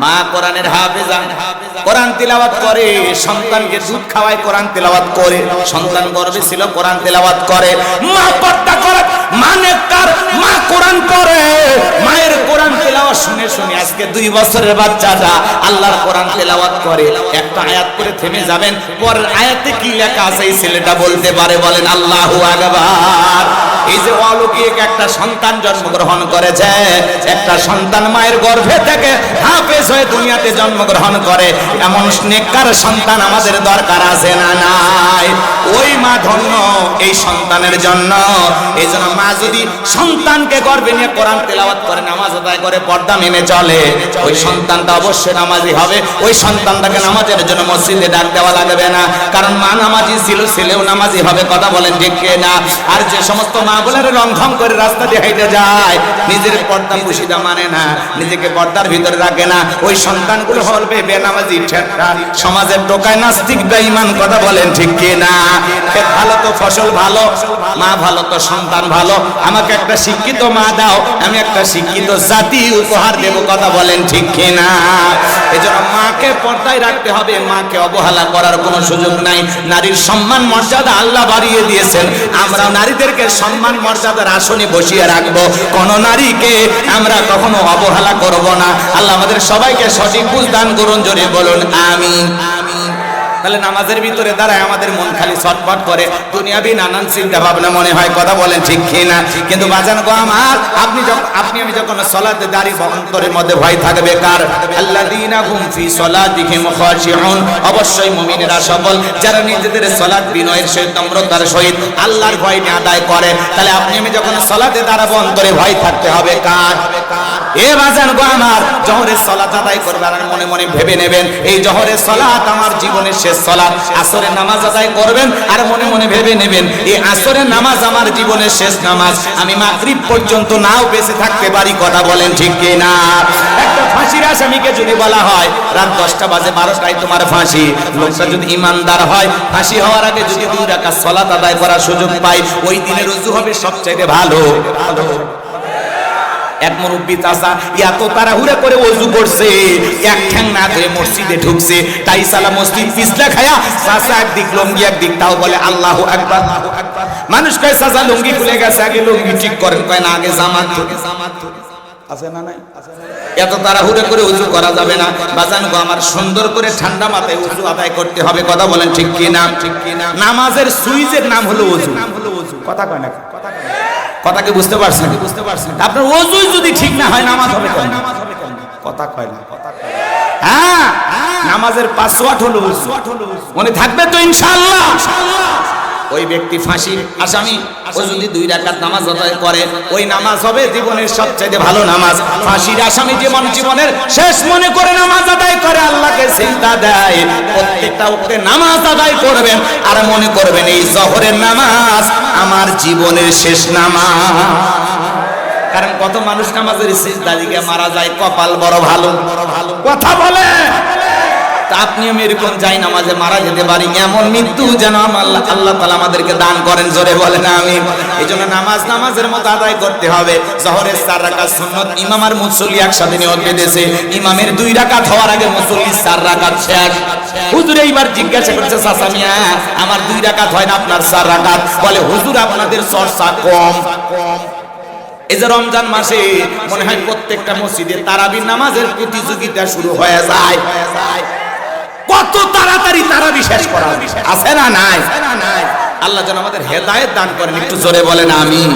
মা কোরআনের হাফেজা, কোরআন তিলাওয়াত করে, সন্তানকে দুধ খাওয়ায়, কোরআন তিলাওয়াত করে, সন্তান গর্ভে ছিল, কোরআন তিলাওয়াত করে। মা পর্দা করে, মা নেককার, মা কোরআন পড়ে, মায়ের কোরআন তিলাওয়াত শুনে শুনে আজকে 2 বছরের বাচ্চাটা আল্লাহর কোরআন তিলাওয়াত করে। একটা আয়াত করে থেমে যাবেন, পরের আয়াতে কি লেখা আছে এই ছেলেটা বলতে পারে, বলেন আল্লাহু আকবার। এই যে অলৌকিক একটা সন্তান জন্মগ্রহণ করেছে, একটা সন্তান মায়ের গর্ভে থেকে হাফেজ হয়ে দুনিয়াতে জন্মগ্রহণ করে, এমন নেককার সন্তান আমাদের দরকার আছে না নাই? ওই মা ধন্য এই সন্তানের জন্য। এই জন্য মা যদি সন্তানকে গর্ভে নিয়ে কোরআন তেলাওয়াত করে, নামাজ আদায় করে, পর্দা মেনে চলে, ওই সন্তানটা অবশ্যই নামাজি হবে। ওই সন্তানটাকে নামাজের জন্য মসজিদে ডাক দেওয়া লাগবে না, কারণ মা নামাজি ছিল, ছেলেও নামাজি হবে, কথা বলেন ঠিক না? আর যে সমস্ত মা বলে রংঢং করে রাস্তা দিয়ে হেঁটে যায়, নিজের পর্দা পুশিদা মানে না, নিজেকে পর্দার ভিতরে রাখে না, ওই সন্তানগুলো হবে বেনামাজি, ঠেট্টা, সমাজের টোকায় নাস্তিক বেঈমান, কথা বলেন ঠিক না? খেত ভালো তো ফসল ভালো, মা ভালো তো সন্তান ভালো। আমাকে একটা শিক্ষিত মা দাও, আমি একটা শিক্ষিত জাতি উপহার দেব, কথা বলেন ঠিক না? এই জন্য মাকে পর্দায় রাখতে হবে, মাকে অবহেলা করার কোনো সুযোগ নাই। নারীর সম্মান মর্যাদা আল্লাহ বাড়িয়ে দিয়েছেন, আমরা নারীদেরকে সম্মান মর্যাদার আসনে বসিয়ে রাখবো, কোন নারীকে আমরা কখনো অবহেলা করব না। আল্লাহ আমাদের সবাইকে সঠিক বুঝ দান করুন, জোরে বলুন আমিন। তাহলে নামাজের ভিতরে দাঁড়ায় আমাদের মন খালি ছটফট করে, দুনিয়াবি নানান চিন্তা ভাবনা মনে হয়, কথা বলেন ঠিক কিনা? কিন্তু বাজান গো আমার, আপনি আমি যখন সালাতে দাঁড়ি, অন্তরের মধ্যে ভয় থাকবে কার? আল্লাযীনা হুম ফি সালাতিহিম খাশিউন, অবশ্যই মুমিনেরা সফল যারা নিজেদের সালাত বিনয়ের সহিত, নম্রতার সহিত আল্লাহর ভয় নিয়ে আদায় করে। তাহলে আপনি আমি যখন সালাতে দাঁড়াবো, অন্তরে ভয় থাকতে হবে কার? এ বাজান গো আমার, জোহরের সালাত আদায় করবেন আর মনে মনে ভেবে নেবেন এই জোহরের সালাত আমার জীবনের শেষ সালাত। আসরের নামাজ আদায় করবেন আর মনে মনে ভেবে নেবেন এই আসরের নামাজ আমার জীবনের শেষ নামাজ। আমি মাগরিব পর্যন্ত নাও বেঁচে থাকতে পারি, কথা বলেন ঠিক কি না? একটা ফাঁসির আসামিকে যদি বলা হয় রাত 10টা বাজে 12টায় তোমার ফাঁসি, লোকটা যদি ইমানদার হয় ফাঁসি হওয়ার আগে যদি 2 রাকাত সালাত আদায় করার সুযোগ পায়, ওই দিনের রুজু হবে সবচেয়ে ভালো। এক মুরব্বি চাচা এত তাড়াহুড়া করে ওযু করছে, এক ঠ্যাং না ধরে মসজিদে ঢুকছে, তাই সালা মসজিদ পিছলা খায়া চাচা একদিক লুঙ্গি একদিক, তাও বলে আল্লাহু আকবার। মানুষ কয় চাচা লুঙ্গি খুলে গেছে, আগে লুঙ্গি ঠিক করেন, কয় না আগে জামাত আছে না নাই? এত তাড়াহুড়া করে ওযু করা যাবে না বাজান গো আমার, সুন্দর করে ঠান্ডা মাথায় ওযু আদায় করতে হবে, কথা বলেন ঠিক কি না? নামাজের সুইচের নাম হলো ওযু, কথা কয় না? কথা কি বুঝতে পারছেন? আপনার ওযু যদি ঠিক না হয় নামাজ হবে কেন? কথা কয় না? হ্যাঁ, নামাজের পাসওয়ার্ড হলো ওযু, মনে থাকবে তো ইনশাআল্লাহ? ওই ব্যক্তি ফাঁসির আসামি, ও যদি 2 রাকাত নামাজ আদায় করে ওই নামাজ হবে জীবনের সবচেয়ে ভালো নামাজ। ফাঁসির আসামি যেমন জীবনের শেষ মনে করে নামাজ আদায় করে, আল্লাহকে সিজদা দেয়, প্রত্যেকটা ওয়াক্তে নামাজ আদায় করবেন আর মনে করবেন এই জোহরের নামাজ আমার জীবনের শেষ নামাজ। কারণ কত মানুষ নামাজের সিজদা দিয়ে মারা যায়, কপাল বড় ভালো, কথা বলে। আপনিও এরকম যাই নামাজে মারা যেতে পারি, এমন মৃত্যু যেন আল্লাহ তাআলা আমাদেরকে দান করেন, জোরে বলেন আমিন। এইজন্য নামাজের মতো আদায় করতে হবে। জোহরের 4 রাকাত সুন্নাত, ইমাম আর মুসল্লি একসাথে নিয়ত বেঁধেছে, ইমামের 2 রাকাত হওয়ার আগে মুসল্লি 4 রাকাত শেষ। হুজুর এইবার জিজ্ঞাসা করছে চাচা মিয়া আমার 2 রাকাত হয় না আপনার 4 রাকাত? বলে হুজুর আপনাদের চর্চা কম। এই যে রমজান মাসে মনে হয় প্রত্যেকটা মসজিদে তারাবির নামাজের প্রতিযোগিতা শুরু হয়ে যায়। কত তাড়াতাড়ি তারাবি শেষ করা আছে না নাই? আল্লাহ যেন আমাদের হেদায়েত দান করেন, একটু জোরে বলেন আমিন।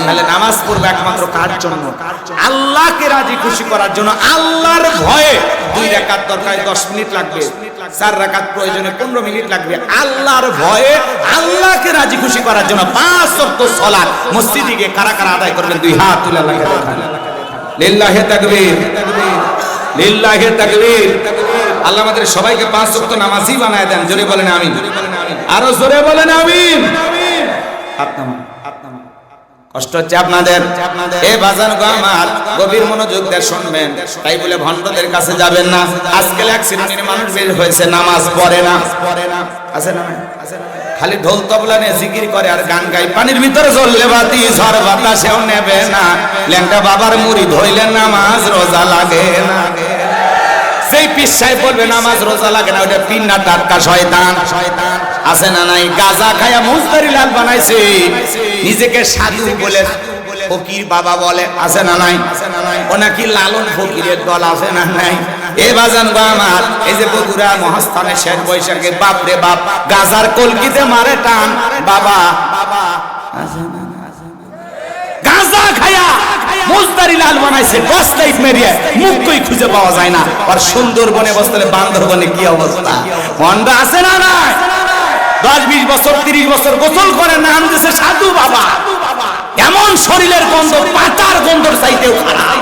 তাহলে নামাজ পড়বো একমাত্র কার জন্য? আল্লাহকে রাজি খুশি করার জন্য। আল্লাহর ভয়ে 2 রাকাত দরকার 10 মিনিট লাগবে, 4 রাকাত প্রয়োজনে 15 মিনিট লাগবে। আল্লাহর ভয়ে আল্লাহকে রাজি খুশি করার জন্য 5 ওয়াক্ত সালাত মসজিদে গিয়ে কারা কারা আদায় করবেন? 2 হাত তুলে আল্লাহকে দেখান। লিল্লাহি তাকবীর, লিল্লাহি তাকবীর। আল্লাহ আমাদের সবাইকে 5 ওয়াক্ত নামাজি বানায় দেন, জোরে বলেন আমিন। আরো জোরে বলেন আমিন। কষ্ট হচ্ছে আপনাদের? এ বাজান গো আমার, গভীর মনোযোগ দিয়ে শুনবেন। তাই বলে ভণ্ডদের কাছে যাবেন না। আজকাল এক শ্রেণীর মানুষ বের হয়েছে নামাজ পড়ে না, আছে না? খালি ঢোল তবলা নিয়ে জিকির করে আর গান গায়। পানির ভিতরে জ্বললে বাতি ঝড় বাতাসেও নেবে না, ল্যাংটা বাবার মুড়ি ধইলে নামাজ রোজা লাগে না। যেই পীর সাহেব বলবে নামাজ রোজা লাগে না, ওটা পিন্না টাটকা শয়তান, আছে না নাই? গাজা খায়া মুজদারি লাল বানাইছে, নিজেকে সাধু বলে ফকির বাবা বলে, আছে না নাই? ও নাকি লালন ফকিরের দল, আছে না নাই? এ বাজান গো আমার, এই যে বগুড়া মহাস্থানে শেষ বৈশাখে বাপ রে বাপ গাজার কলকিতে মারে টান, বাবা আছে না? গাজা খায়া মুজদারি লাল বানাইছে, 10 লাইট মেরিয়ে মুখ কই খুঁজে পাওয়া যায় না। আর সুন্দরবনে বসলে বান্দরবনে কি অবস্থা? মন্দ আছে না নাই? 10-20 বছর 30 বছর গোসল করে নাম দিছে সাধু বাবা, এমন শরীরের গন্ধ পাতার গন্ধর চাইতেও খারাপ।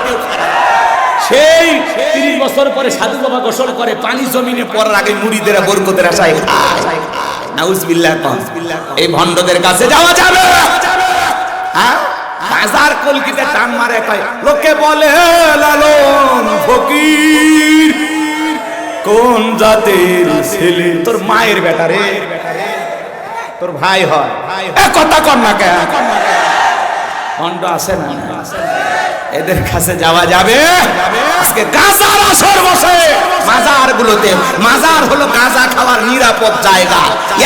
সেই 30 বছর পরে সাধু বাবা গোসল করে, পানি জমিনে পড়ার আগে মুড়িদের বরকতের আশায় খায়। নাউজুবিল্লাহ। এই ভণ্ডদের কাছে যাওয়া যাবে? হ্যাঁ, বাজার কলকিতে টান মারে, কয় লোকে বলে লালন ফকির কোন জাতের ছেলে? তোর মায়ের বেটা রে, তোর ভাই হয়, এ কথা কর না কেন? ভণ্ড আছে না? এদের কাছে যাওয়া যাবে? আজকে গাজার আসর বসে মাজার গুলোতে। মাজার হলো গাজা খাওয়ার নিরাপদ জায়গা।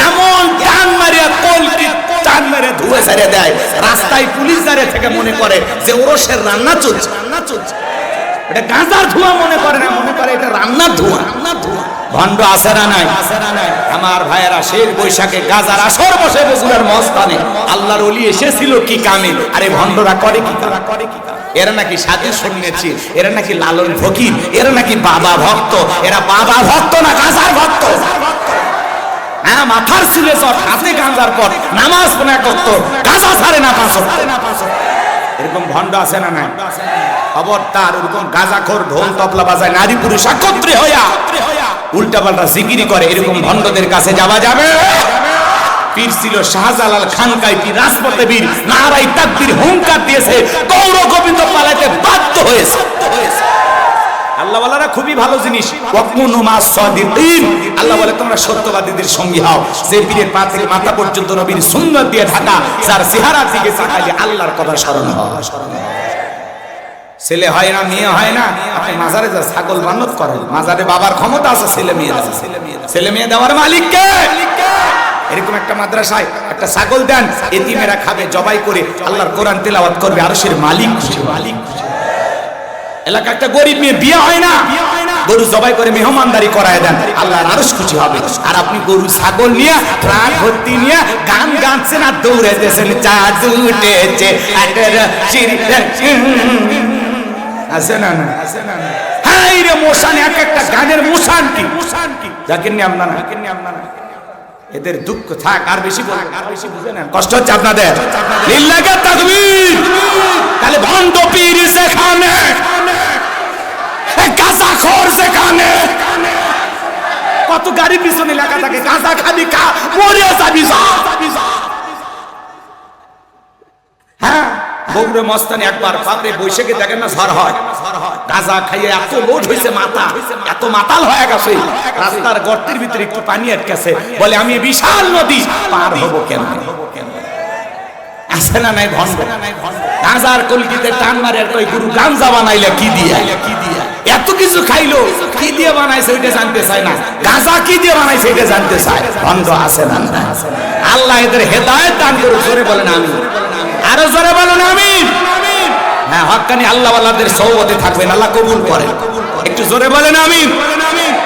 এমন টান মারিয়া কলকি টান মেরে ধুয়ে ছেড়ে দেয়, রাস্তায় পুলিশ দাঁড়িয়ে থেকে মনে করে যে ওরসের রান্না চলছে। এটা গাজার ধোঁয়া মনে করে না, মনে করে এটা রান্নার ধোঁয়া। ভণ্ড আছে না নাই? আমার ভাইয়েরা, শেষ বৈশাখে গাজার আসর বসে বগুড়ার মস্তানে আল্লাহর ওলি এসেছিল কি কামে? আরে ভণ্ডরা করে কি? এরা নাকি সাধু শুনেছি, এরা নাকি লালন ফকির, এরা নাকি বাবা ভক্ত। এরা বাবা ভক্ত না, গাজার ভক্ত। হ্যাঁ, মাথার চুলে চট, হাতে গাঁজার পর নামাজ পড়া করতো, গাজা ছাড়ে না 5 ওয়াক্ত। এরকম ভণ্ড আছে না নাই? খবরদার ওরকম গাঁজাখোর ঢোল তবলা বাজায় নারী পুরুষ একত্রে হইয়া উল্টাপাল্টা জিকিরি করে এরকম ভণ্ডদের কাছে যাওয়া যাবে? পীর ছিল শাহজালাল খানকাই পীর, রাজপথে বীর, নারাই তাকবীর হুঙ্কার দিয়েছে, গৌর গোবিন্দ পালাইতে বাধ্য হয়েছে। আল্লাহ ওয়ালারা খুবই ভালো জিনিস, ওয়াকুনু মাস সাদিকিন। আল্লাহ বলে তোমরা সত্যবাদীদের সঙ্গী হও। যে পীরের পা থেকে মাথা পর্যন্ত নবীর সুন্নাত দিয়ে ঢাকা, যার চেহারার দিকে তাকালে আল্লাহর কথা স্মরণ হয়। ছেলে হয় না, মেয়ে হয় না, আপনি মাজারে যা ছাগল মানত করেন, মাজারে বাবার ক্ষমতা আছে ছেলে মেয়ে দেওয়ার। ছেলে মেয়ে দেওয়ার মালিক কে? এরকম একটা মাদ্রাসায় একটা ছাগল দেন, এতিমেরা খাবে, জবাই করে আল্লাহর কোরআন তেলাওয়াত করবে, আরশের মালিক খুশি। এলাকা একটা গরিব মেয়ে বিয়ে হয় না, গরু জবাই করে মেহমানদারি করায় দেন, আল্লাহর আরশ খুশি হবে। আর আপনি গরু ছাগল নিয়ে প্রাণ ভর্তি নিয়ে গান গাচ্ছেন আর দৌড়াইতেছেন, চাঁদ উঠেছে আছে না না? হ্যাঁ রে মোশান, এক একটা গানের মোশান কি দেখেন নি আপনারা? এদের দুঃখ থাক, আর বেশি বুঝে নেন, কষ্ট হচ্ছে আপনাদের। লিল্লাহি তাকবীর। তাহলে ভণ্ড পীর যেখানে, গাঁজাখোর যেখানে, কত গাড়ি পিছনে লেখা থাকে গাঁজা খাবি খা, মরে যাবি যা। হ্যাঁ বগুড়া মস্তানি একবার বাপরে বৈশাখে দেখেন না ঝড় হয়, গাঁজা খাইয়ে এত লোড হয়েছে, মাথা এত মাতাল হয়ে গেছে, রাস্তার গর্তের ভিতরে একটু পানি আটকেছে, বলে আমি বিশাল নদী পার হবো কেন? আছে না নাই ভণ্ড? গাঁজার কলকিতে টান মারে আর কই গুরু গাঞ্জা বানাইলে কি দিয়ে? এত কিছু খাইলো, কি দিয়ে বানাইছে ওইটা জানতে চায় না, গাঁজা কি দিয়ে বানাইছে এটা জানতে চায়। ভণ্ড আছে না? আল্লাহ এদের হেদায়েত দান করুক। জোরে বলেন আমিন, আরো জোরে বলেন আমিন। হ্যাঁ হক্কানি আল্লাহ ওয়ালাদের সওবতে থাকবেন, আল্লাহ কবুল করেন। একটু জোরে বলেন আমিন।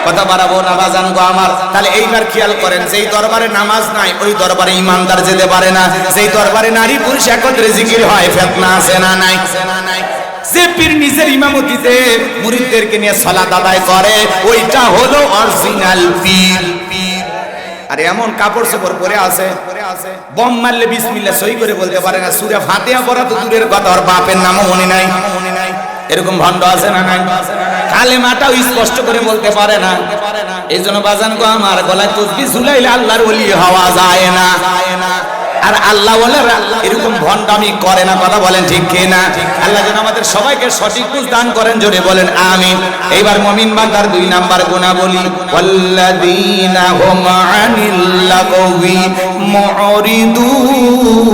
কথা বাড়াবো না বাজান গো আমার। তাহলে এইবার খেয়াল করেন, যেই দরবারে নামাজ নাই ওই দরবারে ইমানদার যেতে পারে না। যেই দরবারে নারী পুরুষ একত্রে জিকির হয়, ফিতনা আছে না নাই? যে পীর নিজের ইমামতিতে মুরিদদেরকে নিয়ে সালাত আদায় করে, ওইটা হলো অরিজিনাল পীর। আর এমন কাপড় চোপড় পরে আছে, বম মারলে বিসমিল্লাহ সই করে বলতে পারে না, সূরা ফাতিহা পড়া তো দূরের কথা, ওর বাপের নামও মনে নাই। এরকম ভণ্ড আছে না নাই? কালেমাটাও স্পষ্ট করে বলতে পারে না। এই জন্য বাজান গো আমার, গলায় তসবিহ ঝুলাইলে আল্লাহর ওলি হওয়া যায় না। আর আল্লাহ বলে এরকম ভণ্ডামি করে না, কথা বলেন ঠিক কি না? আল্লাহ যেন আমাদের সবাইকে সঠিক বুঝ দান করেন, জোরে বলেন আমিন। এইবার মুমিন বান্দার 2 নাম্বার গুণাবলী, ওয়াল্লাযীনা হুম আনিল লাগওয়ি মুরিদুন।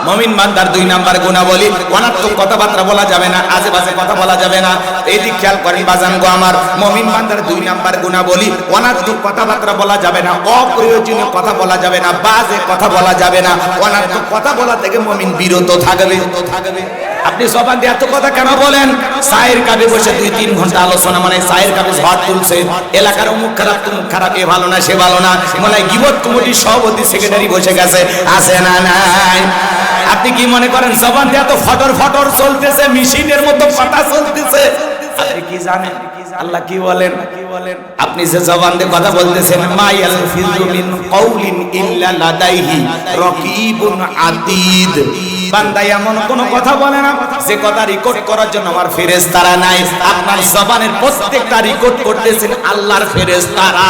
মুমিন বান্দার 2 নাম্বার গুণাবলী, অনার্থক কথাবার্তা বলা যাবে না, আজে বাজে কথা বলা যাবে না। এই দিক খেয়াল করেন বাজান গো আমার। মুমিন বান্দার 2 নাম্বার গুণাবলী, অনার্থক কথাবার্তা বলা যাবে না, অপ্রয়োজনীয় কথা বলা যাবে না, বাজে কথা বলা যাবে না। অনার্থক কথা বলা থেকে মুমিন বিরত থাকবে। আপনি জবান দিয়ে এত কথা কেন বলেন? চায়ের কাপে বসে 2-3 ঘন্টা আলোচনা, মানে চায়ের কাপে ঝড় তুলছে, এলাকার অমুক খারাপ তমুক খারাপ, এ ভালো না সে ভালো না, মানে গীবত কমিটির সভাপতি সেক্রেটারি বসে গেছে, আছে না নাই? আপনি কি মনে করেন জবান দিয়ে এত ফটর ফটর চলতেছে, মেশিনের মতো কথা চলতেছে? আপনি কি জানেন আল্লাহ কি বলেন? আপনি যে জবান দিয়ে কথা বলতেছেন, মা ইয়ালফিযু মিন কাউলিন ইল্লা লাদাইহি রাকিবুন আতীদ। বান্দা এমন কোন কথা বলে না যে কথা রেকর্ড করার জন্য আমার ফেরেশতারা নাই। আপনার জবানের প্রত্যেকটা রেকর্ড করতেছেন আল্লাহর ফেরেশতারা।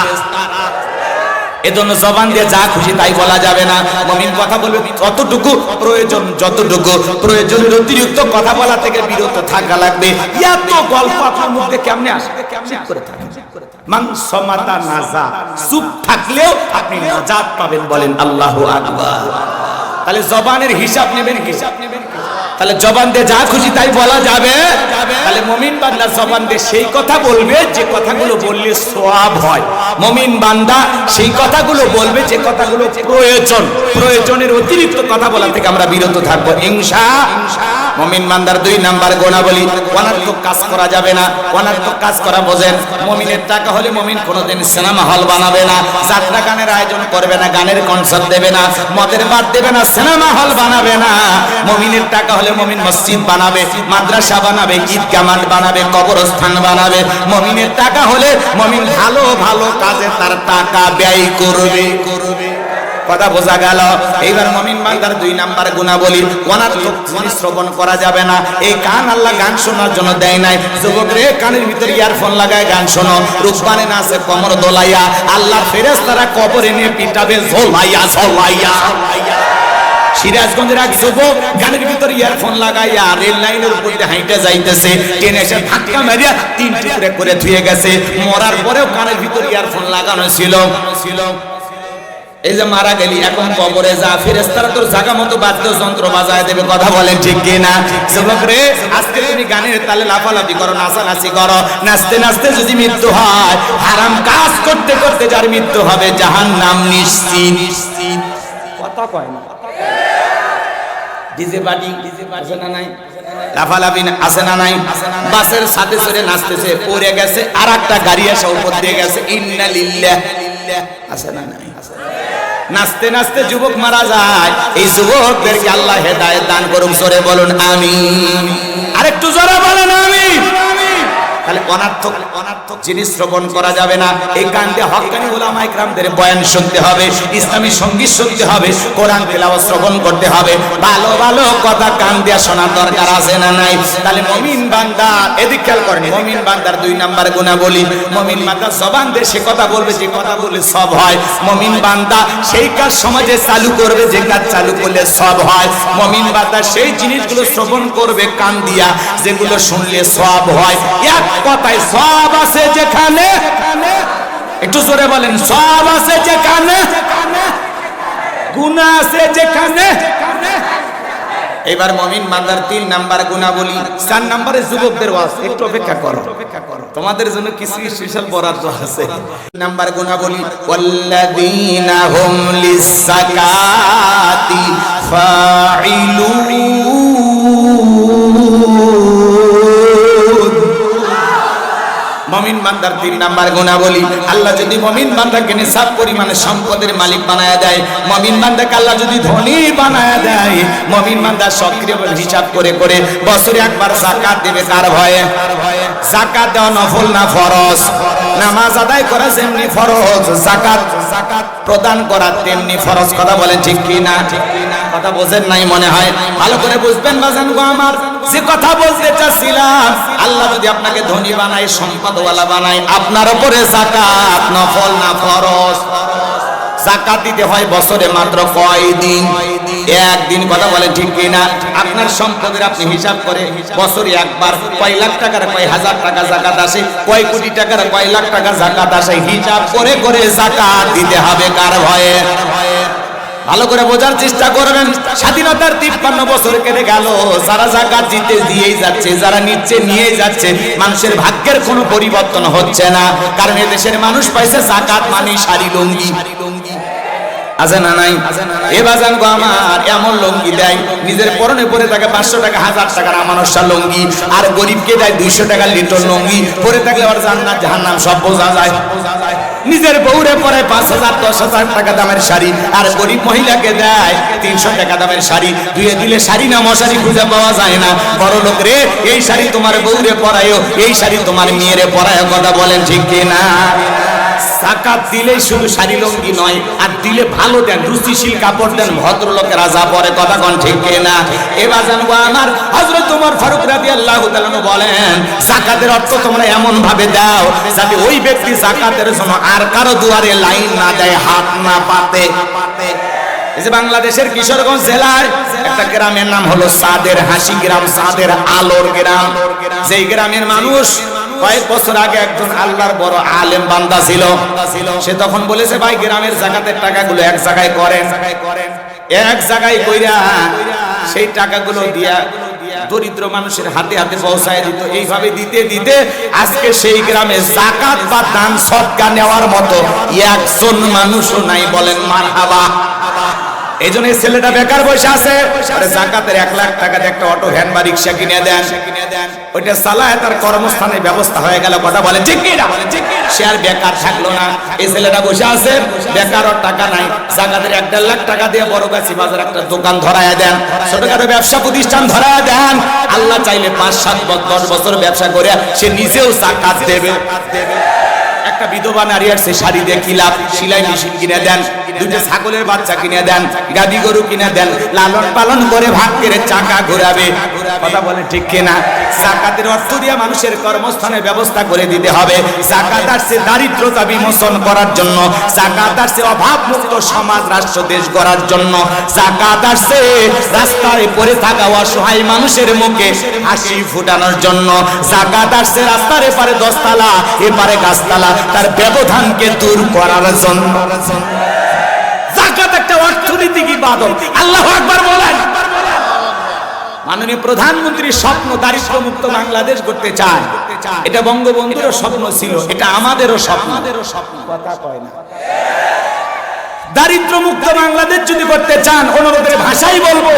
এজন্য জবান দিয়ে যা খুশি তাই বলা যাবে না। মুমিন কথা বলবে যতটুকু প্রয়োজন, যতটুকু প্রয়োজনের অতিরিক্ত কথা বলা থেকে বিরত থাকা লাগবে। এত গল্প আপনার মধ্যে কেমনে আসে? চুপ করে থাকেন। মান সমাতা নাজা, চুপ থাকলেও আপনি নাজাত পাবেন, বলেন আল্লাহু আকবার। তাহলে জবানের হিসাব নেবেন কি? তাহলে জবান দিয়ে যা খুশি তাই বলা যাবে? তাহলে মুমিন বান্দা জবান দিয়ে সেই কথা বলবে যে কথাগুলো বললে সওয়াব হয়। মুমিন বান্দা সেই কথাগুলো বলবে যে কথাগুলো প্রয়োজন, প্রয়োজনের অতিরিক্ত কথা বলা থেকে আমরা বিরত থাকবো ইনশাআল্লাহ। মুমিন বান্দার 2 নাম্বার গুণাবলী, অনার্থক কাজ করা যাবে না। অনার্থক কাজ করা বোঝেন? মুমিনের টাকা হলে মুমিন কোনোদিন সিনেমা হল বানাবে না, যাত্রা গানের আয়োজন করবে না, গানের কনসার্ট দেবে না, মদের বার দেবে না, সিনেমা হল বানাবে না। মুমিনের টাকা হলে মুমিন মসজিদ বানাবে, মাদ্রাসা বানাবে, ঈদগাহ মাঠ বানাবে, কবরস্থান বানাবে। মুমিনের টাকা হলে মুমিন ভালো ভালো কাজে তার টাকা ব্যয় করবে। কথা বোঝা গেল। এইবার মুমিন বান্দার 2 নাম্বার গুণাবলী, অনার্থক জিনিস শ্রবণ করা যাবে না। এই কান আল্লাহ গান শোনার জন্য দেয় নাই। যুবক রে, কানের ভিতরে ইয়ারফোন লাগায় গান শোনো, রূপবানে নাচে কমর দোলাইয়া, আল্লাহর ফেরেশতারা কবরে নিয়ে পিটাবে ঝোলাইয়া ঝোলাইয়া। সিরাজগঞ্জের এক যুবক গানের ভিতরে ইয়ারফোন লাগাইয়া রেল লাইনের উপর দিয়ে হাইটে যাইতেছে, ট্রেনে এসে ধাক্কা মারিয়া 3 টুকরে করে ধুয়ে গেছে। মরার পরেও কানের ভিতরে ইয়ারফোন লাগানো ছিল। এই যে মারা গেলি, এখন কবরে যা, ফেরেশতারা তোর জায়গা মতো বাদ্যযন্ত্র বাজায় দেবে। কথা বলেন ঠিক কিনা? যুবক রে, আজকে তুমি গানের তালে লাফালাফি করো, নাচানাচি করো, নাচতে নাচতে যদি মৃত্যু হয়, হারাম কাজ করতে করতে যার মৃত্যু হবে জাহান্নাম নিশ্চিত। কথা কয় না? ডিজে পার্টি আছে না নাই? লাফালাফি আছে না নাই? বাসের সাথে চড়ে নাচতেছে, পড়ে গেছে, আর একটা গাড়ি এসে উপর দিয়ে গেছে, ইন্না লিল্লাহ আছে না নাই? নাচতে নাচতে যুবক মারা যায়। এই যুবকদেরকে আল্লাহ হেদায়েত দান করুন, জোরে বলুন আমিন। আরেকটু জোরে বলেন আমিন। তাহলে অনার্থক জিনিস শ্রবণ করা যাবে না। এই কান দিয়ে হক্কানি উলামায়ে কেরামদের বয়ান শুনতে হবে, ইসলামী সঙ্গীত শুনতে হবে, কোরআন তেলাওয়াত শ্রবণ করতে হবে। ভালো ভালো কথা কান দিয়ে শোনার দরকার আছে না নাই? তাহলে মুমিন বান্দা, এদিক খেয়াল করেন, মুমিন বান্দার 2 নাম্বার গুণাবলী, মুমিন বান্দা জবান দিয়ে সে কথা বলবে যে কথা বলে সব হয়। মুমিন বান্দা সেই কাজ সমাজে চালু করবে যে কাজ চালু করলে সব হয়। মুমিন বান্দা সেই জিনিসগুলো শ্রবণ করবে কান দিয়া যেগুলো শুনলে সব হয়। এক কথায় সব আছে যেখানে, একটু জোরে বলেন, সব আছে যেখানে, গুনাহ আছে যেখানে। এবার মুমিন বান্দার 3 নাম্বার গুণাবলী। 4 নম্বরে যুবকদের ওয়াজ, একটু অপেক্ষা করো, তোমাদের জন্য কিছু স্পেশাল বরাদ্দ আছে। নাম্বার গুণাবলী, ওয়াল্লাযীনা হুম লিস-সাকাতি ফাইলুন। মুমিন বান্দার 3 নাম্বার গুণাবলী, আল্লাহ যদি মুমিন বান্দাকে নিসাব পরিমাণে সম্পদের মালিক বানায়া দেয়, মুমিন বান্দাকে আল্লাহ যদি ধনী বানায়া দেয়, মুমিন বান্দা সক্রিয় হিসাব করে করে বছরে একবার যাকাত দেবে। কার ভয়ে? যাকাত দেওয়া নফল না ফরজ? নামাজ আদায় করা যেমনি ফরজ, যাকাত প্রদান করা তেমনি ফরজ। কথা বলেন ঠিক কি না? কথা বোঝেন নাই মনে হয়, ভালো করে বুঝবেন বাজান গো আমার। যে কথা বলতে চাচ্ছিলাম, আল্লাহ যদি আপনাকে ধনী বানায়, সম্পদওয়ালা বানায়, আপনার উপরে যাকাত নফল না ফরজ? যাকাত দিতে হয় বছরে মাত্র কয় দিন? 1 দিন। কথা বলেন ঠিক কি না? আপনার সম্পদের আপনি হিসাব করে বছরে একবার কয় লাখ টাকার কয় হাজার টাকা যাকাত আসে, কয় কোটি টাকার কয় লাখ টাকা যাকাত আসে, হিসাব করে করে যাকাত দিতে হবে। কার ভয়ে? ভালো করে বোঝার চেষ্টা করবেন। স্বাধীনতার 53 বছর কেটে গেল, যারা যাকাত দিতে দিয়েই যাচ্ছে, যারা নিচ্ছে নিয়েই যাচ্ছে, মানুষের ভাগ্যের কোনো পরিবর্তন হচ্ছে না। কারণ এদেশের মানুষ পাইছে যাকাত মানে শাড়ি লুঙ্গি। আছে না নাই? এ বাজান গো আমার, এমন লুঙ্গি দেয় নিজের পরনে পরে থাকে 500 টাকা 1000 টাকার আমানস্যা লুঙ্গি, আর গরিবকে দেয় 200 টাকার লিটর লুঙ্গি। পরে থাকলে আর জান্নাত জাহান্নাম সব বোঝা যায়। নিজের বউরে পরে 5000 10,000 টাকা দামের শাড়ি, আর গরিব মহিলাকে দেয় 300 টাকা দামের শাড়ি। ধুয়ে দিলে শাড়ি না মশারি খুঁজে পাওয়া যায় না। বড় লোক রে, এই শাড়ি তোমার বউরে পরায়ও, এই শাড়ি তোমার মেয়েরে পরায়ও। কথা বলেন ঠিক কি না? যাকাত দিলে শুধু শাড়ি লুঙ্গি নয়, আর দিলে ভালো দেন, রুচিশীল কাপড় দেন, ভদ্রলোকেরা যা পরে। কথা কোন ঠিক কি না? এবার জানবো আমার হযরত ওমর ফারুক রাদিয়াল্লাহু তাআলা বলেন, যাকাতের অর্থ তোমরা এমন ভাবে দাও যাতে ওই ব্যক্তি যাকাতের জন্য আর কারো দুয়ারে লাইন না দেয়, হাত না পাতে। এই যে বাংলাদেশের কিশোরগঞ্জ জেলার একটা গ্রামের নাম হলো সাদের হাসি গ্রাম, সাদের আলোর গ্রাম। যেই গ্রামের মানুষ কয়েক বছর আগে একজন আল্লাহর বড় আলেম বান্দা ছিল, সে তখন বলেছে, ভাই গ্রামের যাকাতের টাকাগুলো এক জায়গায় করেন। এক জায়গায় কইরা সেই টাকাগুলো দিয়া দরিদ্র মানুষের হাতে হাতে পৌঁছায় দিত। এইভাবে দিতে দিতে আজকে সেই গ্রামে যাকাত বা দান সদকা নেওয়ার মতো একজন মানুষও নাই। বলেন মারহাবা। এই জন্য ছেলেটা বেকার বসে আছে, যাকাতের 1 লাখ টাকা দিয়ে একটা অটো ভ্যান বা রিক্সা কিনে দেন, ওইটা চালায় তার কর্মস্থানের ব্যবস্থা হয়ে গেল। কথা বলে ঠিক কি না? সে আর বেকার থাকলো না। এই ছেলেটা বসে আছে, বেকার, ওর টাকা নাই। যাকাতের 1-1.5 লাখ টাকা দিয়ে বড়গাছি বাজার একটা দোকান ধরায় দেন, ছোটখাটো ব্যবসা প্রতিষ্ঠান ধরায় দেন। আল্লাহ চাইলে 5-7-10 বছর ব্যবসা করে সে নিজেও যাকাত দেবে। একটা বিধবা নারী আর সে শাড়ি দিয়ে কি লাভ? সেলাই মেশিন কিনে দেন, দুটো ছাগলের বাচ্চা কিনে দেন, গাভী গরু কিনে দেন, লালন পালন করে ভাগ্যের চাকা ঘোরাবে। কথা বলে ঠিক কিনা? যাকাতের অর্থ দিয়ে মানুষের কর্মস্থানের ব্যবস্থা করে দিতে হবে। যাকাত আসছে দারিদ্রতা বিমোচন করার জন্য, যাকাত আসছে অভাব মুক্ত সমাজ রাষ্ট্র দেশ গড়ার জন্য, যাকাত আসছে রাস্তায় পড়ে থাকা অসহায় মানুষের মুখে হাসি ফুটানোর জন্য, যাকাত আসছে রাস্তার এপারে 10 তালা এপারে গাছতলা তার ব্যবধানকে দূর করার জন্য। যাকাত একটা অর্থনৈতিক ইবাদত। আল্লাহু আকবার বলেন। মাননীয় প্রধানমন্ত্রীর স্বপ্ন দারিদ্র মুক্ত বাংলাদেশ করতে চায়। এটা বঙ্গবন্ধুরও স্বপ্ন ছিল, এটা আমাদেরও স্বপ্ন। কথা কয় না। দারিদ্র মুক্ত বাংলাদেশ যদি করতে চান, অনুরোধের ভাষাই বলবো,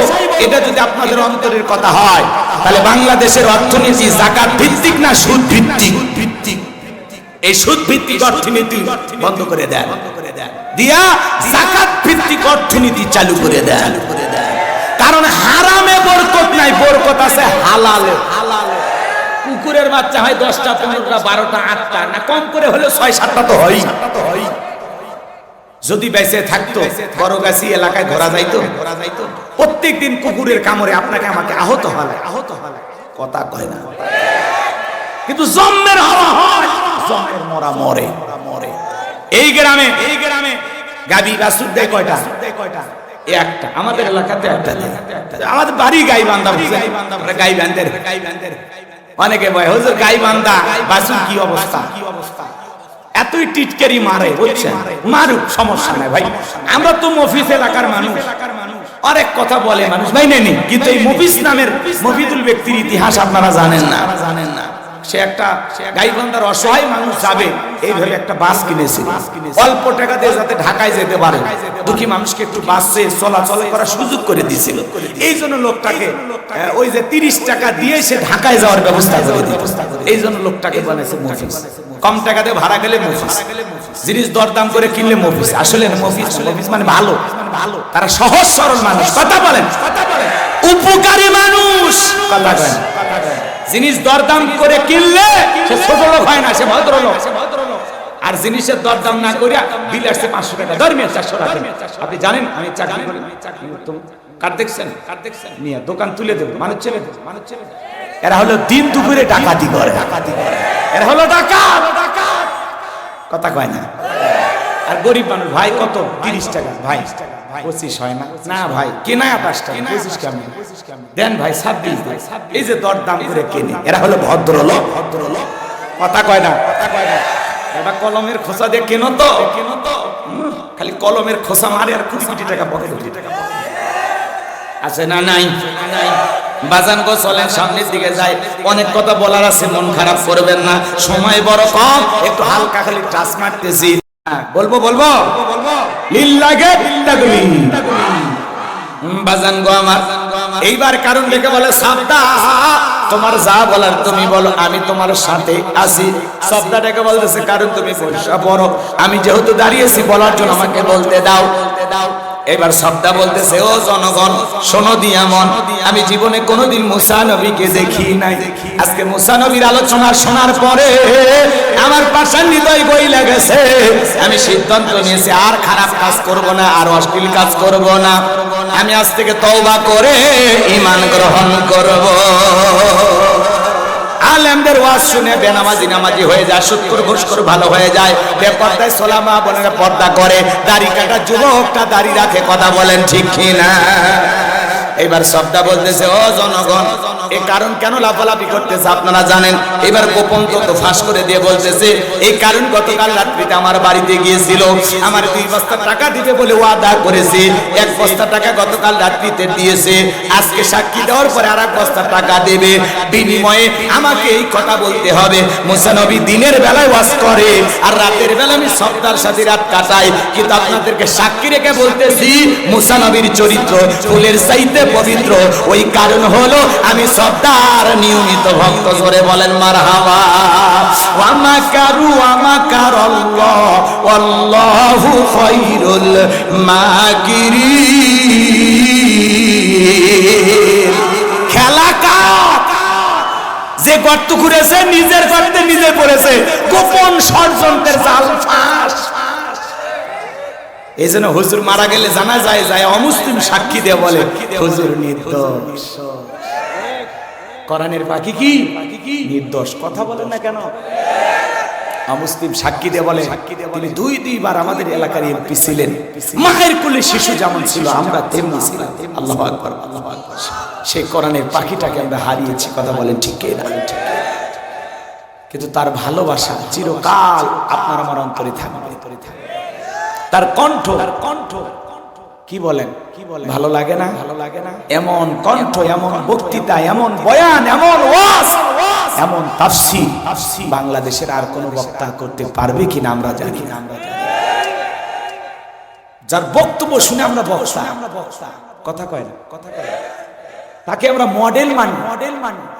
এটা যদি আপনাদের অন্তরের কথা হয়, তাহলে বাংলাদেশের অর্থনীতি যাকাত ভিত্তিক না সুদ ভিত্তিক? এই সুদ ভিত্তিক অর্থনীতি বন্ধ করে দেন, দিয়া যাকাত ভিত্তিক অর্থনীতি চালু করে দেন। কারণ হারামে বরকত নাই, বরকত আছে হালালে। কুকুরের বাচ্চা হয় 10টা 15টা 12টা 8টা, না কম করে হলে 6-7টা তো হয়। যদি বেঁচে থাকতো বড়গাছি এলাকায় ধরা যাইতো, প্রত্যেকদিন কুকুরের কামড়ে আপনাকে আমাকে আহত হলে। কথা কয় না। কিন্তু জম্মের হাওয়া হয়, জম্মের মরা মরে। এই গ্রামে গাবি বাছুর দেয় কয়টা? একটা। আমাদের এলাকাতে একটা। আমাদের বাড়ি গাইবান্ধা, গাইবান্ধের অনেকে বলে হুজুর গাইবান্ধা বাছুর কি অবস্থা? এতই টিটকারি মারে, বুঝছেন? মারুক, সমস্যা নাই ভাই। আমরা তো মফিজ এলাকার মানুষ, অনেক কথা বলে মানুষ মাইনে নি, কিন্তু এই মফিজ নামের মফিদুল ব্যক্তির ইতিহাস আপনারা জানেন না। সে একটা গাইবান্ধার অসহায় মানুষ যাবে এইভাবে একটা বাস কিনেছিল, অল্প টাকা দিয়ে যাতে ঢাকায় যেতে পারে, দুঃখী মানুষকে একটু বাসে চলাচল করার সুযোগ করে দিয়েছিল। এই জন্য লোকটাকে ওই যে 30 টাকা দিয়ে সে ঢাকায় যাওয়ার ব্যবস্থা করে দিত। এই জন্য লোকটাকে বানাইছে মফিজ। কম টাকা দিয়ে ভাড়া গেলে মফিজ, জিনিস দরদাম করে কিনলে মফিজ। আসলে মফিজ মানে ভালো, তারা সহজ সরল মানুষ। কথা বলেন, উপকারী মানুষ। কথা বলেন। জিনিস দরদাম করে কিনলে সে ছোট লোক হয় না, সে ভদ্রলোক। আর জিনিসের দরদাম না করিয়া বিল আসছে 500 টাকা, ধর্মীয় 400 টাকা। আপনি জানেন আমি চাকরি করি, কার্ড দেখছেন নিয়ে দোকান তুলে দেবো, মানুষ ছেলে দেবো। এরা হলো দিন দুপুরে ডাকাতি করে, এরা হলো ডাকাত। কথা কয় না। আর গরিব মানুষ ভাই কত? 30 টাকা ভাই, 25 হয় না? না ভাই কেনায় 5 টাকা, 25 কেমন দেন ভাই? 26। এই যে দরদাম করে কেনে, এরা হলো ভদ্রলোক। কথা কয় না। এটা কলমের খোসা দিয়ে কেনো তো, খালি কলমের খোসা মারে আর কোটি টাকা পকেটে আছে না? নাই। বাজান গো চলেন সামনের দিকে যাই, অনেক কথা বলার আছে, মন খারাপ করবেন না, সময় বড় কম, একটু হালকা খালি টাচ মারতেছি। বলবো লিল্লাহে বিল্লাহি। বাজান গো আমার, এইবার কারণ দেখে বলে সাবদা, তোমার যা বলার তুমি বলো, আমি তোমার সাথে আছি। শব্দটা ডেকে বলতেছে কারণ তুমি পয়সা বড়, আমি যেহেতু দাঁড়িয়েছি বলার জন্য আমাকে বলতে দাও। এবার শব্দা বলতেছে ও জনগণ শোনো দিয়া মন, আমি জীবনে কোনোদিন মুসা নবীকে দেখি নাই। আজকে মুসা নবীর আলোচনা শোনার পরে আমার পাষাণ হৃদয় বইলা গেছে। আমি সিদ্ধান্ত নিয়েছি আর খারাপ কাজ করব না, আর অশ্লীল কাজ করব না। আমি আজ থেকে তওবা করে ঈমান গ্রহণ করব। আলেমদের ওয়াজ শুনে বেনামাজি নামাজি হয়ে যায়, সুদখোর ঘুষখোর ভালো হয়ে যায়, বেপরদায় সোলামা বোনেরা পর্দা করে, দাড়ি কাটা যুবকটা দাড়ি রাখে। কথা বলেন ঠিক কিনা? এবার শব্দা বলতেছে ও জনগণ, এই কারণ কেন লাফালাফি করতেছে আপনারা জানেন? এবার গোপন তথ্য ফাঁস করে দিয়ে বলতেছে এই কারণ গতকাল রাত্রিতে আমার বাড়িতে গিয়েছিল, আমার 2 বস্তা টাকা দিবে বলে ওয়াদা করেছে, 1 বস্তা টাকা গতকাল রাত্রিতে দিয়েছে, আজকে সাক্ষী দেওয়ার পরে আর 1 বস্তা টাকা দেবে, বিনিময়ে আমাকে এই কথা বলতে হবে। মুসা নবী দিনের বেলায় ওয়াজ করে আর রাতের বেলা আমি শব্দার সাথে রাত কাটাই, কিন্তু আপনাদেরকে সাক্ষী রেখে বলতেছি মুসা নবীর চরিত্র ফুলের চাইতে পবিত্র। ওই কারণ হলো আমি শব্দার নিয়মিত ভক্ত। জোরে বলেন মারহাবা। ওয়া মাকারু ওয়া মাকারাল্লাহ ওয়াল্লাহু খায়রুল মাকিরিন। খেলা কার? যে গর্ত খুঁড়েছে নিজের গর্তে নিজে পড়েছে, গোপন ষড়যন্ত্রের জাল ফাঁস। এই জন্য হুজুর মারা গেলে জানা যায় যায় অমুসলিম সাক্ষী দিয়ে বলে হুজুর নির্দোষ। কোরআনের বাকি কি নির্দোষ। কথা বলেন না কেন? অমুসলিম সাক্ষী দিয়ে বলে তিনি দুইবার আমাদের এলাকার এমপি ছিলেন, মায়ের কোলে শিশু যেমন ছিল আমরা তেমনি ছিলাম। আল্লাহু আকবার, আল্লাহু আকবার। সেই কোরআনের পাখিটাকে আমরা হারিয়েছি। কথা বলেন ঠিক না? কিন্তু তার ভালোবাসা চিরকাল আপনার আমার অন্তরে থাকবে। তার কণ্ঠ কি বলেন ভালো লাগে না? এমন কণ্ঠ, এমন বক্তৃতা, এমন বয়ান, এমন ওয়াজ, এমন তাফসীর বাংলাদেশের আর কোন বক্তা করতে পারবে কিনা আমরা জানি না। যার বক্তব্য শুনে আমরা বক্তা, কথা কয় না, তাকে আমরা মডেল মানি।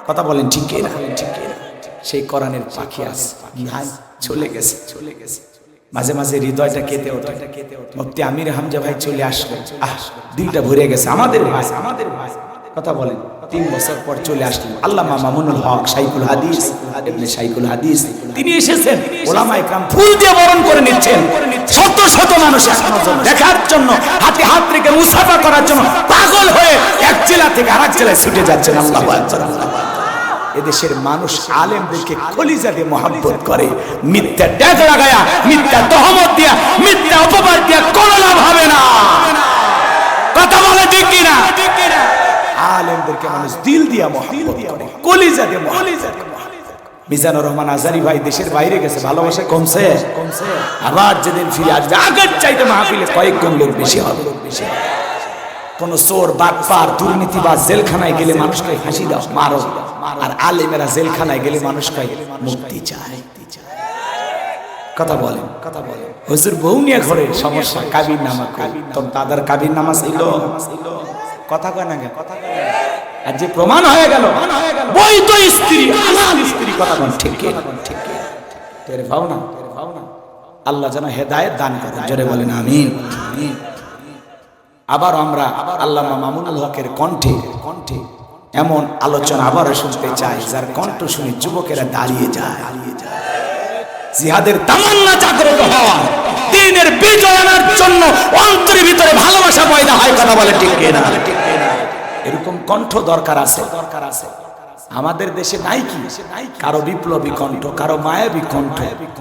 কথা বলেন ঠিক না? সেই কোরআনের পাখি আছে, চলে গেছে। মাঝে মাঝে হৃদয়টা কেঁদে ওঠে। মুফতি আমির হামজা ভাই চলে আসলো, দিলটা ভরে গেছে। আমাদের ভাই কথা বলেন 3 বছর পর চলে আসলেন আল্লামা মামুনুল হক শাইখুল হাদিস, ইবনে শাইখুল হাদিস। তিনি এসেছেন, ওলামায়ে কেরাম ফুল দিয়ে বরণ করে নিচ্ছেন। শত শত মানুষ দেখার জন্য, হাতে হাত রেখে মুসাফা করার জন্য পাগল হয়ে এক জেলা থেকে আরেক জেলায় ছুটে যাচ্ছেন। আল্লাহু আকবার। এদেশের মানুষ আলেমদেরকে কলিজা দিয়ে মহব্বত করে। মিথ্যা ড্যাগ লাগায়া, মিথ্যা তহমত দিয়া, মিথ্যা অপবাদ দিয়া কোনো লাভ হবে না। কথা বলে ঠিক কিনা? আলেমদেরকে মানুষ দিল দিয়া মহব্বত করে, কলিজা দিয়ে মহব্বত করে। মিজানুর রহমান আজারি ভাই দেশের বাইরে গেছে, ভালোবাসা কমছে। আবার যেদিন ফিরে আসবে আগের চাইতে মাহফিলে কয়েক গুণ লোক বেশি হবে। কোন চোর, বাটপার, দুর্নীতিবাজ জেলখানায় গেলে মানুষকে ফাঁসি দাও, মারো। আর আলেমেরা জেলখানায় গেলে মানুষকে মুক্তি চায়। কথা বলেন হুজুর বউ নিয়ে ঘরে সমস্যা, কাবির নামা তোর দাদার কাবির নামা ছিল। কথা কয় না? আর যে প্রমাণ হয়ে গেল বৈধ স্ত্রী, হালাল স্ত্রী। কথা বল ঠিক টের পাও না? আল্লাহ যেন হেদায়েত দান করে। জোরে বলেন আমিন। আবার আমরা আল্লামা মামুনুল হকের কণ্ঠে এমন আলোচনা আবারও শুনতে চাই যার কণ্ঠ শুনে যুবকেরা দাঁড়িয়ে যায়। জিহাদের তামান্না জাগ্রত হয়, দ্বীনের বিজয় আনার জন্য অন্তরের ভিতরে ভালোবাসা পয়দা হয়। কথা বলে ঠিক না? এরকম কণ্ঠ দরকার আছে। আমাদের দেশে নাই কি? কারো বিপ্লবী কণ্ঠ, কারো মায়াবী কণ্ঠ,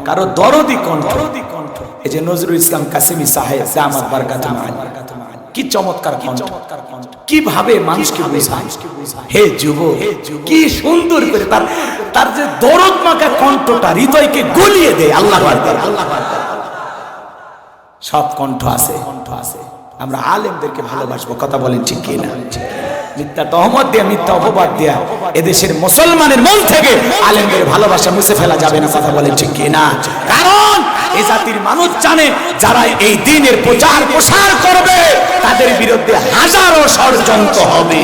কারো দরদি কণ্ঠ। এই যে নজরুল ইসলাম কাসেমি সাহেব দামাত বারকাতুহু কি চমৎকার কণ্ঠ, কিভাবে মানুষকে বোঝায়। হে যুবক, কি সুন্দর করে তার যে দরদ মাখা কণ্ঠটা হৃদয়কে গলিয়ে দেয়। আল্লাহু আকবার। সব কণ্ঠ আছে। আমরা আলেমদেরকে ভালোবাসবো। কথা বলেন ঠিক কি না? মিথ্যা তহমত দিয়া, মিথ্যা অপবাদ দিয়া এদেশের মুসলমানের মন থেকে আলেমদের ভালোবাসা মুছে ফেলা যাবে না। কথা বলেন ঠিক কি না? কারণ এই জাতির মানুষ জানে যারা এই দ্বীনের প্রচার প্রসার করবে তাদের বিরুদ্ধে হাজারো ষড়যন্ত্র হবে,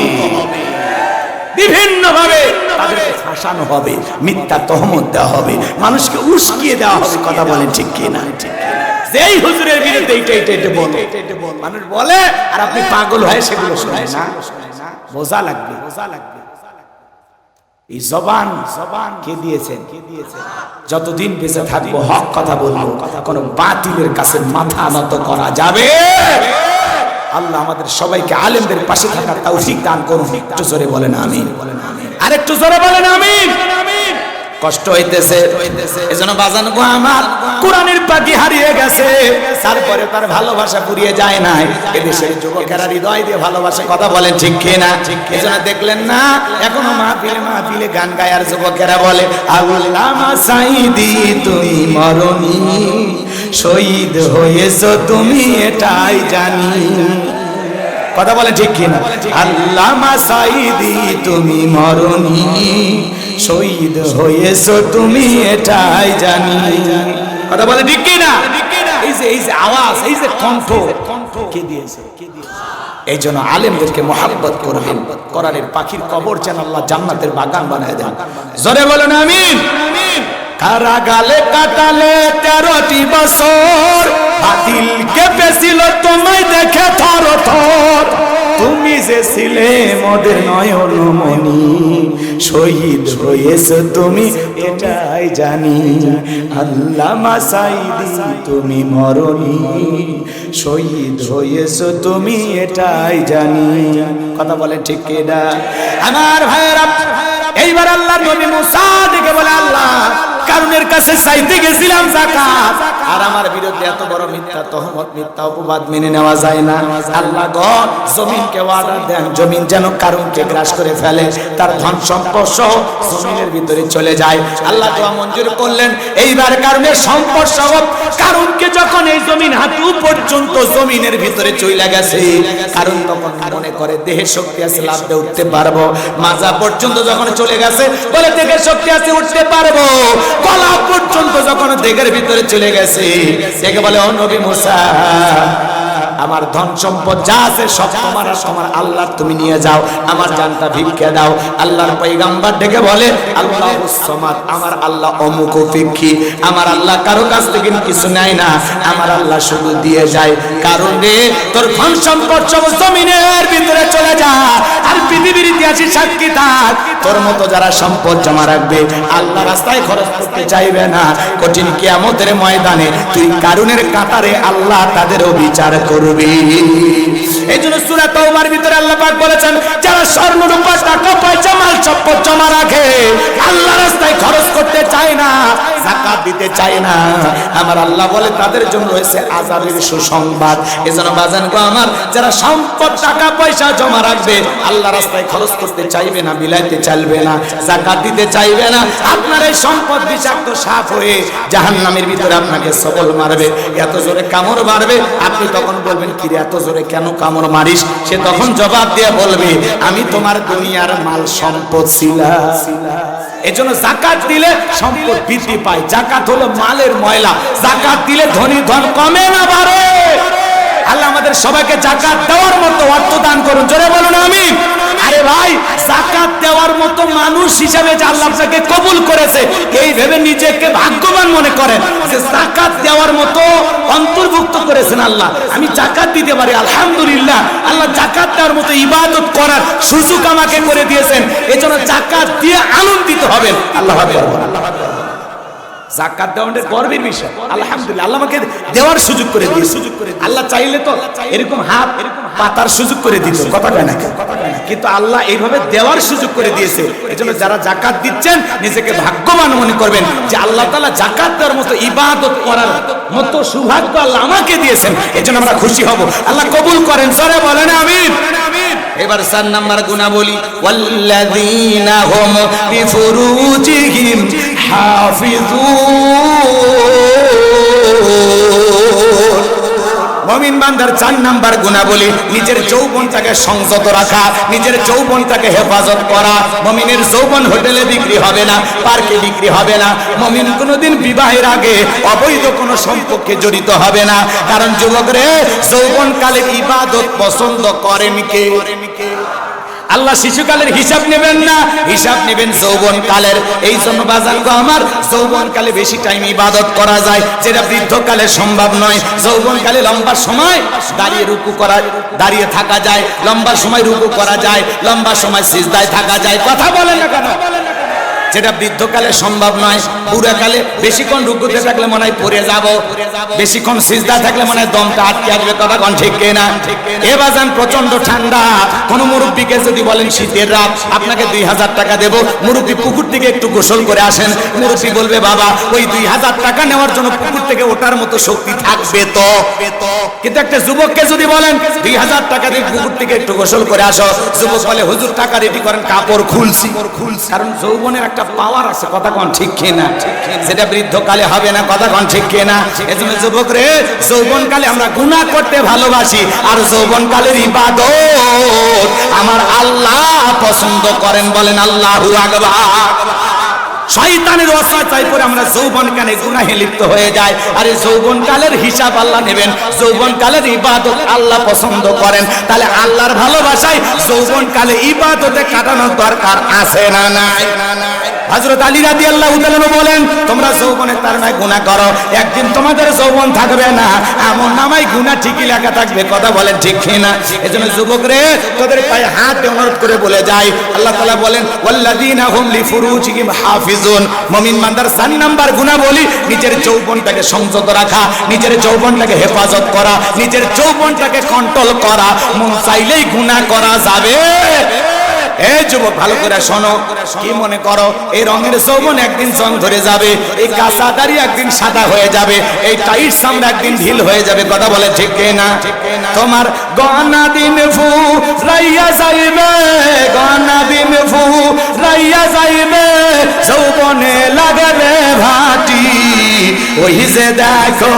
বিভিন্ন ভাবে তাদেরকে ফাঁসানো হবে, মিথ্যা তহমত দেওয়া হবে, মানুষকে উস্কিয়ে দেওয়া হবে। কথা বলেন ঠিক কি না? যেই হুজুরের বিরুদ্ধে এইটা বলে মানুষ বলে আর আপনি পাগল হয়ে সেগুলো শোনেন না। বোঝা লাগবে। এই জবান কে দিয়েছেন? যতদিন বেঁচে থাকবো হক কথা বলবো, কোনো বাতিলের কাছে মাথা নত করা যাবে। আল্লাহ আমাদের সবাইকে আলেমদের পাশে থাকার তৌফিক দান করুন। একটু জোরে বলেন আমিন। আরেকটু জোরে বলেন আমিন। কষ্ট হইতেছে, এজন্য বাজান গো আমার কোরআনের পাখি হারিয়ে গেছে, তারপরে তার ভালোবাসা পুরিয়ে যায় নাই। এদেশের যুবকেরা হৃদয় দিয়ে ভালোবাসে। কথা বলেন ঠিক কি না? এজন্য দেখলেন না এখনো মাহফিলে গান গায় আর যুবকেরা বলে আল্লামা সাঈদী তুমি মরনি, শহীদ হয়েছো তুমি এটাই জানি। কথা বলে ঠিক কি না? আল্লামা সাঈদী তুমি মরনি, শহীদ হয়েছো তুমি এটাই জানি। কথা বলে ঠিক কি না? এই যে আওয়াজ, এই যে কণ্ঠ কে দিয়েছে? এই জন্য আলেমদেরকে মহব্বত করবেন। কোরআনের পাখির কবর যেন আল্লাহ জান্নাতের বাগান বানায় দেন। জোরে বলেন আমিন। কারাগালে কাটালে 13টি বছর, বাতিল কেঁপেছিল তোমায় দেখে থর থর। তুমি যে ছিলে মোদের নয়নমণি, শহীদ হয়েছো তুমি এটাই জানি। আল্লামা সাঈদী তুমি মরনি, শহীদ হয়েছো তুমি এটাই জানি। কথা বলেন ঠিক কিনা আমার ভাইয়েরা? এইবার আল্লাহ নবী মুসা দেখে বলে, আল্লাহ কারণের কাছে চাইতে গেছিলাম যাকাত, আর আমার বিরুদ্ধে এত বড় মিথ্যা তহমত, মিথ্যা অপবাদ মেনে নেওয়া যায় না। আল্লাহ গো জমিনকে অর্ডার দেন, জমিন যেন কারণকে গ্রাস করে ফেলে, তার ধন সম্পদ সহ জমিনের ভিতরে চলে যায়। আল্লাহ দোয়া মঞ্জুর করলেন। এইবার কারণের সম্পদ সহ কারণকে যখন এই জমিন হাঁটু পর্যন্ত জমিনের ভিতরে চলে গেছে, কারণ তখন মনে করে দেহের শক্তি আছে, লাফ দিয়ে উঠতে পারবো। মাজা পর্যন্ত যখন চলে গেছে বলে দেহের শক্তি আছে, উঠতে পারবো। গলা পর্যন্ত যখন দেহের ভিতরে চলে গেছে, দেখে বলে, ও নবী মুসা, আমার ধন সম্পদ যা আছে সব তোমার, আমার আল্লাহ তুমি নিয়ে যাও, আমার জানটা ভিক্ষা দাও। আল্লাহর পয়গম্বর ডেকে বলে, আল্লাহুস সামাদ, আমার আল্লাহ অমুখপেক্ষী, আমার আল্লাহ কারো কাছ থেকে কিছু নেয় না, আমার আল্লাহ শুধু দিয়ে যায়। কারণ রে তোর ধন সম্পদ সব জমিনের ভিতরে চলে যা, আর পৃথিবীর ইতিহাসে সাক্ষী থাক, তোর মতো যারা সম্পদ জমা রাখবে আল্লাহ রাস্তায় খরচ করতে চাইবে না, কঠিন কিয়ামতের ময়দানে তুই কারুনের কাতারে আল্লাহ তাদেরও বিচার করবে। এই জন্য সূরা তাওবার ভিতরে আল্লাহ পাক বলেছেন, যারা স্বর্ণ রূপা টাকা পয়সা মাল সম্পদ জমা রাখে, আল্লাহ রাস্তায় খরচ করতে চায় না, যাকাত দিতে চায় না, আমার আল্লাহ বলে তাদের জন্য রয়েছে আযাবের সুসংবাদ। এজন্য বাজান গো আমার, যারা সম্পদ টাকা পয়সা জমা রাখবে, আল্লাহ রাস্তায় খরচ করতে চাইবে না, বিলাইতে চাইবে না, যাকাত দিতে চাইবে না, আপনার এই সম্পদ বিষাক্ত সাপ হয়ে জাহান্নামের ভিতরে আপনাকে সবল মারবে, এত জোরে কামড় মারবে। আপনি তখন বলবেন, কি রে এত জোরে কেন কামড় মারিস? সে তখন জবাব দিয়ে বলবে, আমি তোমার দুনিয়ার মাল সম্পদ ছিলাম। এজন্য যাকাত দিলে সম্পদ বৃদ্ধি পায়। যাকাত হলো মালের ময়লা, যাকাত দিলে ধনী ধন কমে না বাড়ে। আল্লাহ আমাদের সবাইকে যাকাত দেওয়ার মতো অর্থ দান করুন, জোরে বলুন আমিন। আরে ভাই, যাকাত দেওয়ার মতো মানুষ হিসাবে যে আল্লাহ আপনাকে কবুল করেছে, এই ভেবে নিজেকে ভাগ্যবান মনে করেন যে যাকাত দেওয়ার মতো অন্তর্ভুক্ত করেছেন আল্লাহ। আমি যাকাত দিতে পারি, আলহামদুলিল্লাহ। আল্লাহ যাকাত দেওয়ার মতো ইবাদত করার সুযোগ আমাকে করে দিয়েছেন, এজন্য যাকাত দিয়ে আনন্দিত হবেন। আল্লাহ আকবার। যাকাত দেওয়া গর্বের বিষয়, আলহামদুলিল্লাহ। আল্লাহ আমাকে দেওয়ার সুযোগ করে দিয়েছে। আল্লাহ চাইলে তো এরকম হাত পাতার সুযোগ করে দিত, কথা কয় না, কিন্তু আল্লাহ এইভাবে দেওয়ার সুযোগ করে দিয়েছে। এজন্য যারা যাকাত দিচ্ছেন নিজেকে ভাগ্যবান মনে করবেন যে আল্লাহ তাআলা যাকাত দেওয়ার মতো ইবাদত করার মতো সৌভাগ্য আল্লাহ আমাকে দিয়েছেন। এজন্য আমরা খুশি হব। আল্লাহ কবুল করেন, সরে বলেন আমিন। এবার 4 নাম্বার গুণাবলী, ওয়াল্লাযীনা হুম বিফুরুজিহিম হাফিজুন। মুমিন বান্দার 4 নাম্বার গুণাবলী, নিজের যৌবনটাকে সংযত রাখা, নিজের যৌবনটাকে হেফাজত করা। মুমিনের যৌবন হোটেলে বিক্রি হবে না, পার্কে বিক্রি হবে না। মুমিন কোনোদিন বিবাহের আগে অবৈধ কোনো সম্পর্কে জড়িত হবে না, কারণ যুবকরে যৌবনকালে ইবাদত পছন্দ করেন কে? আল্লাহ শিশুকালের হিসাব নেবেন না, হিসাব নেবেন যৌবনকালের। এই জন্য বাজান গো আমার, যৌবনকালে বেশি টাইম ইবাদত করা যায়, যেটা বৃদ্ধকালে সম্ভব নয়। যৌবনকালে লম্বা সময় দাঁড়িয়ে রুকু করা, দাঁড়িয়ে থাকা যায়, লম্বা সময় রুকু করা যায়, লম্বা সময় সিজদায় থাকা যায়। কথা বলেন না কেন? যেটা বৃদ্ধকালে সম্ভব নয়। বুড়াকালে বেশিক্ষণ রুকুতে থাকলে মনে হয় পড়ে যাব, বেশিক্ষণ সিজদা থাকলে মনে হয় দমটা আটকে আসবে। কথা কোন ঠিক কিনা? এ বাজান প্রচন্ড ঠান্ডা, কোন মুরব্বীকে যদি বলেন শীতের রাত আপনাকে 2000 টাকা দেব, মুরব্বী পুকুর থেকে একটু গোসল করে আসেন, মুরব্বী বলবে বাবা ওই 2000 টাকা নেওয়ার জন্য পুকুর থেকে ওঠার মতো শক্তি থাকবে তো? কিন্তু একটা যুবককে যদি বলেন 2000 টাকা দিয়ে পুকুর থেকে একটু গোসল করে আসো, যুবক বলে হুজুর টাকা রেডি করেন, কাপড় খুলছি। কারণ যৌবনের একটা পাওয়ার আছে। কথা কোন ঠিক কিনা? যেটা বৃদ্ধকালে হবে না। কথা কোন ঠিক কিনা? এজন্য যুবক রে, যৌবনকালে আমরা গুনাহ করতে ভালোবাসি, আর যৌবনকালের ইবাদত আমার আল্লাহ পছন্দ করেন। বলেন আল্লাহু আকবার। শয়তানের ওয়াসওয়াসায় পড়ে আমরা যৌবনকালে গুনাহে লিপ্ত হয়ে যাই। আর এই যৌবনকালের হিসাব আল্লাহ নেবেন, যৌবনকালের ইবাদত আল্লাহ পছন্দ করেন। তাহলে আল্লাহর ভালোবাসায় যৌবনকালে ইবাদতে কাটানোর দরকার আছে না নাই? হযরত আলী রাদিয়াল্লাহু তাআলা বলেন, তোমরা যৌবনের তাড়নায় গুনাহ করো, একদিন তোমাদের যৌবন থাকবে না, আমলনামায় গুনাহ ঠিকই লেখা থাকবে। কথা বলেন ঠিক কিনা? এজন্য যুবক রে, তোদের পায়ে হাত দিয়ে অনুরোধ করে বলে যাই, আল্লাহ তাআলা বলেন ওয়াল্লাযীনা হুম লিফুরুজিহিম হাফিজুন। মুমিন বান্দার 4 নাম্বার গুনাহ বলি নিজের যৌবনটাকে সংযত রাখা, নিজের যৌবনটাকে হেফাজত করা, নিজের যৌবনটাকে কন্ট্রোল করা। মন চাইলেই গুনাহ করা যাবে? এই যুবক ভালো করে শোনো, কি মনে করো এই রঙের যৌবন একদিন জং ধরে যাবে, এই কাঁচা দাড়ি একদিন সাদা হয়ে যাবে, এই টাইট চামড়া একদিন ঢিল হয়ে যাবে। কথা বলে ঠিক না? তোমার গহনা দিন ফু রাইয়া যাইবে, গহনা দিন ফু রাইয়া যাইবে, যৌবনে লাগবে ভাটি। ওই যে দেখো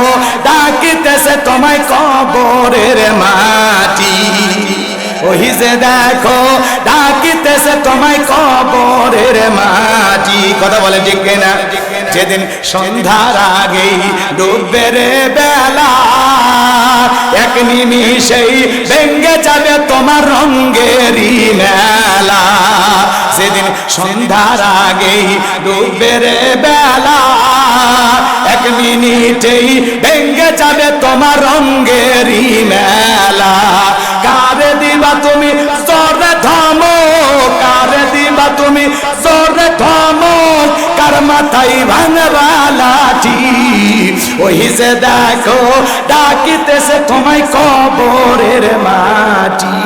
ডাকিতেছে তোমায় কবরের মাটি, ওই যে দেখো ডাকিতেছে তোমায় কবরের মাটি। কথা বলে ঠিক না? যেদিন সন্ধ্যার আগেই ডুববে রে বেলা, এক নিমিষেই ভেঙে যাবে তোমার রঙেরই মেলা। যেদিন সন্ধ্যার আগেই ডুববে রে বেলা, এক মিনিটেই ভেঙে যাবে তোমার রঙেরই মেলা। কারে দিবা তুমি জোরে ধমক, কারে দিবা তুমি জোরে ধমক, কার মাথায় ভাঙবা লাঠি। ওই যে দেখো ডাকিতেছে তোমায় কবরের মাটি।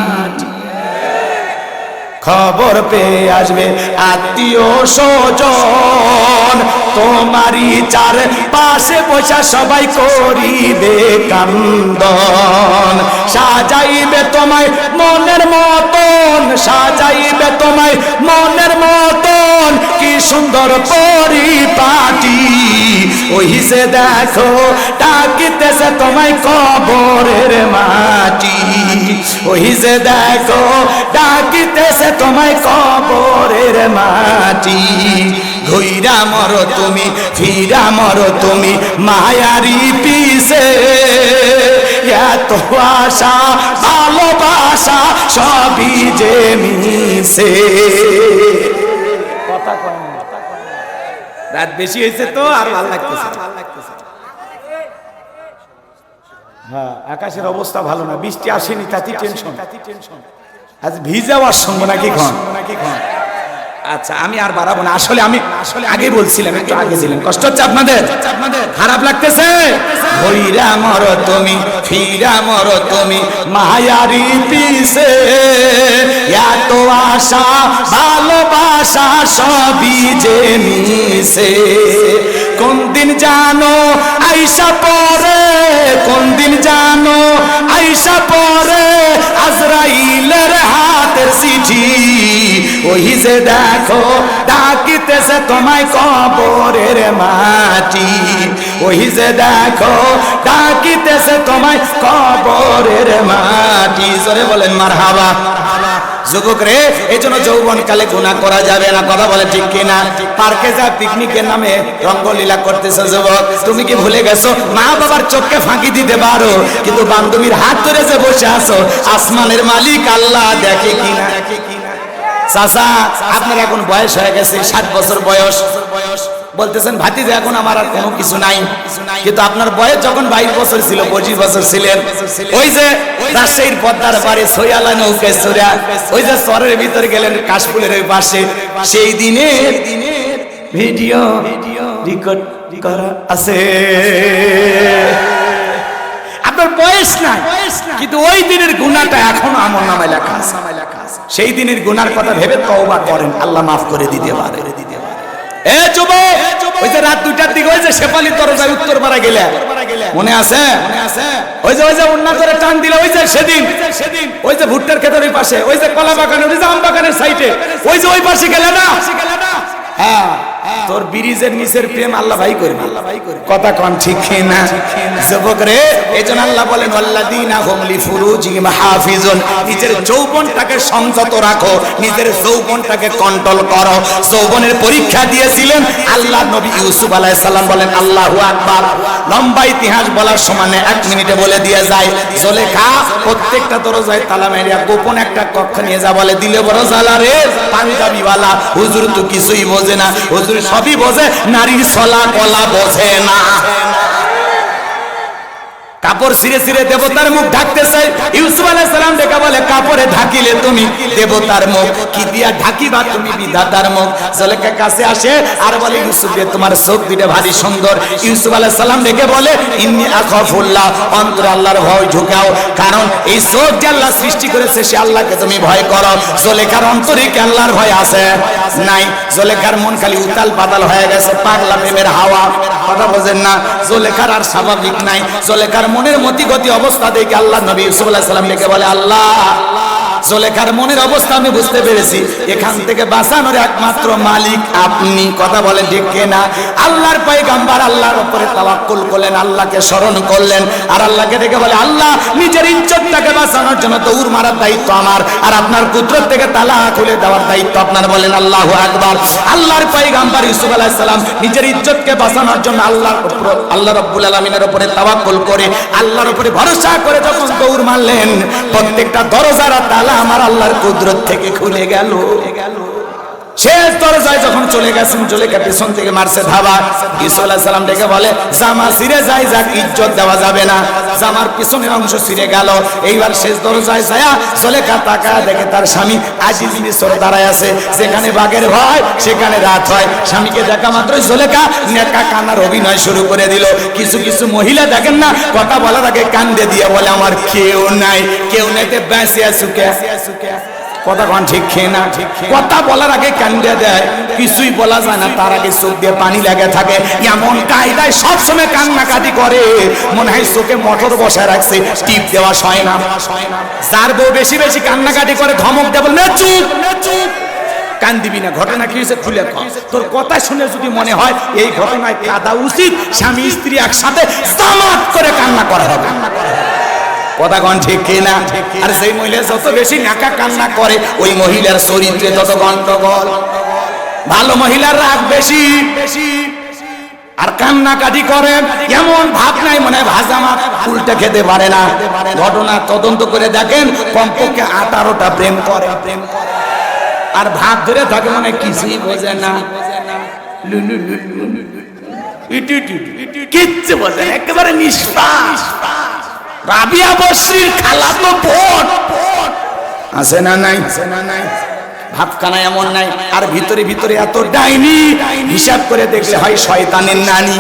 খবর পেয়ে আসবে আত্মীয় স্বজন, তোমারই চার পাশে বসা সবাই করিবে কান্দন। সাজাইবে তোমায় মনের মতন, সাজাইবে তোমায় মনের মতন, কি সুন্দর পরিপাটি। ওই যে দেখো ডাকিতেছে তোমায় কবরের মাটি, ওই যে দেখো ডাকিতেছে তোমায় কবরের মাটি। ঘুইরা মরো তুমি, ফিরা মরো তুমি মায়ারি পিছে, এত আশা ভালোবাসা সবই যে মিশে। কথা কয় না, রাত বেশি হয়েছে তো আর ভালো লাগতেছে। হ্যাঁ, আকাশের অবস্থা ভালো না, বৃষ্টি আসেনি তাতেই টেনশন। আজ ভিজাওয়ার সঙ্গে নাকি খন? আচ্ছা আমি আর বাড়াবো না, আসলে আমি আগে বলছিলাম, একটু আগে ছিলেন, কষ্ট হচ্ছে আপনাদের, খারাপ লাগতেছে। হইরা মরো তুমি, ফিরা মরো তুমি মায়ারি পিছে, এত আশা ভালোবাসা সবই যে মিশে। কোন দিন জানো আইসা পরে, কোন দিন জানো আইসা পরে আজরাইলের হাতের চিঠি। ওই যে দেখো ডাকিতেছে তোমায় কবরের মাটি, ওই যে দেখো ডাকিতেছে তোমায় কবরের মাটি। জোরে বলেন মারহাবা। যুবক রে, এই জন্য যৌবন কালে গুনাহ করা যাবে না। কথা বলে ঠিক কিনা? পার্কে যা পিকনিকের নামে রঙ্গলীলা করতেছো যুবক, তুমি কি ভুলে গেছো মা বাবার চোখকে ফাঁকি দিতে পারো, কিন্তু বান্ধবীর হাত ধরে যে বসে আছো আসমানের মালিক আল্লাহ দেখে কিনা? চাচা আপনার এখন বয়স হয়ে গেছে, 60 বছর বয়স, বলতেছেন ভাতিজা এখন আমার আর কোনো কিছু নাই, কিন্তু আপনার বয়স যখন 22 বছর ছিল, 25 বছর ছিলেন, ওই যে রাজশাহীর পদ্মার পারে সৈয়ালা নৌকে চড়া ওই যে চরের ভিতরে গেলেন কাশফুলের ওই পাশে, সেই দিনের ভিডিও রেকর্ড করা আছে। আপনার বয়স নাই, কিন্তু ওই দিনের গুনাহটা এখনো আমলনামায় লেখা আছে। সেই দিনের গুনার কথা ভেবে তওবা করেন, আল্লাহ মাফ করে দিতে পারে। এ যুবক, ওই যে রাত 2টার দিকে ওই যে শেফালির দরজায় উত্তর পাড়া গেলে মনে আছে? ওই যে উন্না করে টান দিলে, ওই যে সেদিন ওই যে ভুট্টার ক্ষেতের ওই পাশে, ওই যে কলা বাগানের, ওই যে আম বাগানের সাইডে, ওই যে ওই পাশে গেলে না? হ্যাঁ, তোর ব্রিজের নিচের প্রেম আল্লাহ ভাই করবে, কথা কোন ঠিক না যুবক রে? এইজন্য আল্লাহ বলেন ওয়াল্লাযীনা হুম লিফুরুজিহিম হাফিজুন, নিজের যৌবনটাকে সংযত রাখো, নিজের যৌবনটাকে কন্ট্রোল করো। যৌবনের পরীক্ষা দিয়েছিলেন আল্লাহ নবী ইউসুফ আলাইহিস সালাম। বলেন আল্লাহু আকবার। লম্বা ইতিহাস বলার সময় 1 মিনিটে বলে দিয়ে যায়। জুলেখা প্রত্যেকটা দরজায় তালা মেরে গোপন একটা কক্ষ নিয়ে যা বলে, দিলে বড় জ্বালা রে পাঞ্জাবিওয়ালা, হুজুর তো কিছুই বোঝে না, হুজুর সবই বোঝে, নারীর চলা কলা বোঝে না। কাপড় ছিঁড়ে ছিঁড়ে দেবতার মুখ ঢাকতেছে। ইউসুফ আলাইহিস সালাম দেখে বলে, কাপড়ে ঢাকিলে তুমি দেবতার মুখ, কি দিয়া ঢাকিবা তুমি বিধাতার মুখ। জুলেখা কাছে আসে আর বলে, ইউসুফ রে তোমার চোখ দুটো ভারী সুন্দর। ইউসুফ আলাইহিস সালাম দেখে বলে, ইন্নী আখাফুল্লাহ, অন্তরে আল্লাহর ভয় ঢুকাও, কারণ এই চোখ যে আল্লাহ সৃষ্টি করেছে সে আল্লাহকে তুমি ভয় করো। জুলেখার অন্তরে কি আল্লাহর ভয় আছে? নাই। জুলেখার মন খালি উতাল পাতাল হয়ে গেছে, পাগলা প্রেমের হাওয়া, কথা বোঝেন না? জুলেখার আর স্বাভাবিক নাই। জুলেখার মনের মতি গতি অবস্থা দেখে আল্লাহ নবী ইউসুফ আলাইহিস সালাম ডেকে বলে, আল্লাহ জুলেখার মনের অবস্থা আমি বুঝতে পেরেছি, এখান থেকে বাঁচানোর একমাত্র মালিক আপনি, কথা বলেন ঠিক না? আল্লাহর পয়গম্বর আল্লাহর উপরে তাওয়াক্কুল করলেন, আল্লাহকে স্মরণ করলেন, আর আল্লাহকে ডেকে বলে, আল্লাহ নিজের ইজ্জতটাকে বাঁচানোর জন্য দৌড় মারার দায়িত্ব আমার, আর আপনার কুদরত থেকে তালা খুলে দেওয়ার দায়িত্ব আপনার। বলেন আল্লাহু আকবার। আল্লাহর পয়গম্বর ইউসুফ আলাইহিস সালাম নিজের ইজ্জতকে বাঁচানোর জন্য আল্লাহ রাব্বুল আলামিনের উপরে তাওয়াক্কুল করে, আল্লাহর উপরে ভরসা করে যখন দৌড় মারলেন, প্রত্যেকটা দরজার তালা আমার আল্লাহর কুদরত থেকে খুলে গেল। শেষ দরজায় যখন চলে গেছেন, জুলেখা পেছন থেকে মারছে ধাবা। ইউসুফ আলাইহিস সালাম ডেকে বলে, জামা ছিঁড়ে যায় যাক, ইজ্জত দেওয়া যাবে না। জামার পিছনের অংশ ছিঁড়ে গেল। এইবার শেষ দরজায় যায় জুলেখা তাকায় দেখে তার স্বামী আজিজ মিসর দাঁড়ায় আছে। যেখানে বাঘের ভয় সেখানে রাত হয়। স্বামীকে দেখা মাত্রই জুলেখা নেকা কান্নার অভিনয় শুরু করে দিল। কিছু কিছু মহিলা দেখেন না, কথা বলার আগে কান্দে দিয়ে বলে, আমার কেউ নাই, কেউ নেতে বেঁচে আসুকে, কথা কোন ঠিক না? কথা বলার আগে কান্দে দেয়, কিছুই বলা যায় না তার আগে চোখ দিয়ে পানি লেগে থাকে। এমন কায়দায় সবসময় কান্নাকাটি করে, মনে হয় চোখে মোটর বসায় রাখছে, টিপ দেওয়া হয় না। যার বউ বেশি বেশি কান্নাকাটি করে ধমক দেব, না চুপ চুপ, কান দিবি না, ঘটনা কি হয়েছে খুলে কর। তোর কথা শুনে যদি মনে হয় এই ঘটনায় কাঁদা উচিত, স্বামী স্ত্রী একসাথে জামাত করে কান্না করা হবে, কথা কোন ঠিক না? আর সেই মহিলা যত বেশি নাকা কান্না করে, ওই মহিলার চরিত্রে তত গন্ডগোল। ভালো মহিলার রাগ বেশি বেশি আর কান্নাকাটি করে, এমন ভাব নাই মনে হয় ভাজা মাছ উল্টে খেতে পারে না। ঘটনা তদন্ত করে দেখেন, কমপক্ষে 18টা প্রেম করে, আর ভাব ধরে থাকে মনে কিছুই বোঝে না, কিচ্ছু বোঝে না, একেবারে নিষ্পাপ। রাবিয়া বসরির খালাতো বোন আছে না নাই? ভাবখানা এমন নাই, আর ভিতরে ভিতরে এত ডাইনি, হিসাব করে দেখলে হয় শয়তানের নানি,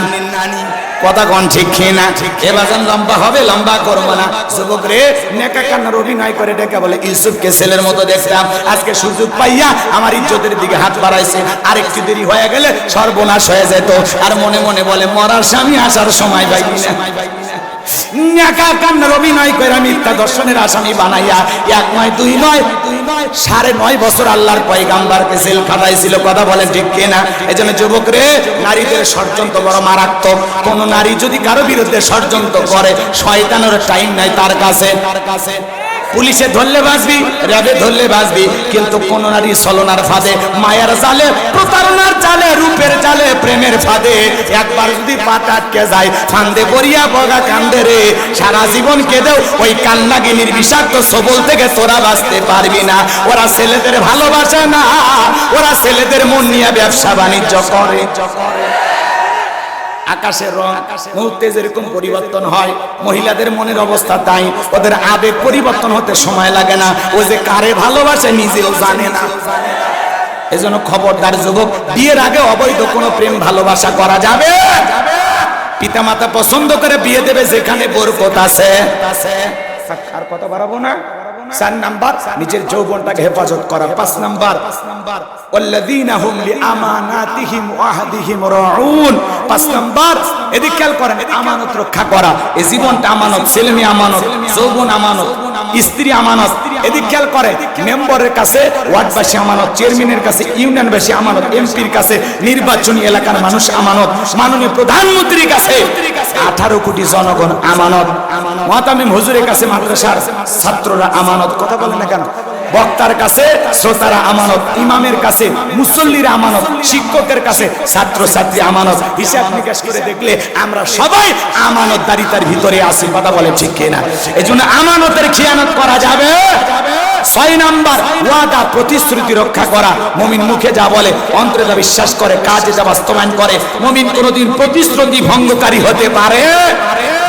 কথা কোন ঠিক না? এবার লম্বা হবে, লম্বা করবো না। যুবক রে নেকা কান্নার অভিনয় করে ডেকে বলে, ইউসুফকে ছেলের মতো দেখতাম, আজকে সুযোগ পাইয়া আমার ইজ্জতের দিকে হাত বাড়াইছে, আর একটু দেরি হয়ে গেলে সর্বনাশ হয়ে যেত। আর মনে মনে বলে, মরার স্বামী আসার সময় পাইনি না। নেকা কান্নার অভিনয় করে মিথ্যা দর্শনের আসামি বানাইয়া 1 নয় 2 নয় 9.5 বছর আল্লাহর পয়গম্বরকে জেল খাটাইছিল, কথা বলেন ঠিক কিনা? এজন্য যুবক রে, নারীদের ষড়যন্ত্র বড় মারাত্মক। কোন নারী যদি কারো বিরুদ্ধে ষড়যন্ত্র করে, শয়তানের টাইম নাই তার কাছে। পুলিশে ধরলে বাঁচবি, র্যাবে ধরলে বাঁচবি, কিন্তু কোন নারী ছলনার ফাঁদে, মায়ের জালে, প্রতারণার জালে, রূপের জালে, প্রেমের ফাঁদে একবার যদি পাটা আটকে যায়, ফান্দে পড়িয়া বগা কান্দে রে, সারা জীবন কেঁদেও ওই কান্নাগিনীর বিষাক্ত সবল থেকে তোরা বাঁচতে পারবি না। ওরা ছেলেদের ভালোবাসে না, ওরা ছেলেদের মন নিয়ে ব্যবসা বাণিজ্য করে। আকাশের রং মুহূর্তে যেরকম পরিবর্তন হয়, মহিলাদের মনের অবস্থা তাই। ওদের আবেগ পরিবর্তন হতে সময় লাগে না, ও যে কারে ভালোবাসে নিজেও জানে না। এজন্য খবরদার যুবক, বিয়ের আগে অবৈধ কোনো প্রেম ভালোবাসা করা যাবে। পিতামাতা পছন্দ করে বিয়ে দেবে যেখানে বরকত আছে। আর কত বাড়াবো না। 4 নাম্বার নিজের যৌবনটাকে হেফাজত করা। 5 নাম্বার ওয়াল্লাযীনা হুম লিআমানাতিহিম ওয়া আহদিহিম রাউন। 5 নাম্বার, এদিকে খেয়াল করেন, আমানত রক্ষা করা। এই জীবনটা আমানত, ছেলে মেয়ে আমানত, যৌবন আমানত, স্ত্রী আমানত। এদিকে খেয়াল করে, মেম্বারের কাছে ওয়ার্ডবাসী আমানত, চেয়ারম্যানের কাছে ইউনিয়নবাসী আমানত, এমপির কাছে, নির্বাচনী এলাকার মানুষ আমানত, মাননীয় প্রধানমন্ত্রীর কাছে 18 কোটি জনগণ আমানত, মুহতামিম হুজুরের কাছে মাদ্রাসার ছাত্ররা আমানত। কথা বলেন না কেন? বক্তার কাছে শ্রোতারা আমানত, ইমামের কাছে মুসল্লিরা আমানত, শিক্ষকের কাছে ছাত্র ছাত্রী আমানত। হিসাব নিকাশ করে দেখলে আমরা সবাই আমানতদারিতার ভিতরে আছি। কথা বলে ঠিক কিনা? এজন্য আমানতের খিয়ানত করা যাবে। 6 নাম্বার, ওয়াদা প্রতিশ্রুতি রক্ষা করা। মুমিন মুখে যা বলে, অন্তরে যা বিশ্বাস করে, কাজে যা বাস্তবায়ন করে। মুমিন কোনোদিন প্রতিশ্রুতি ভঙ্গকারী হতে পারে?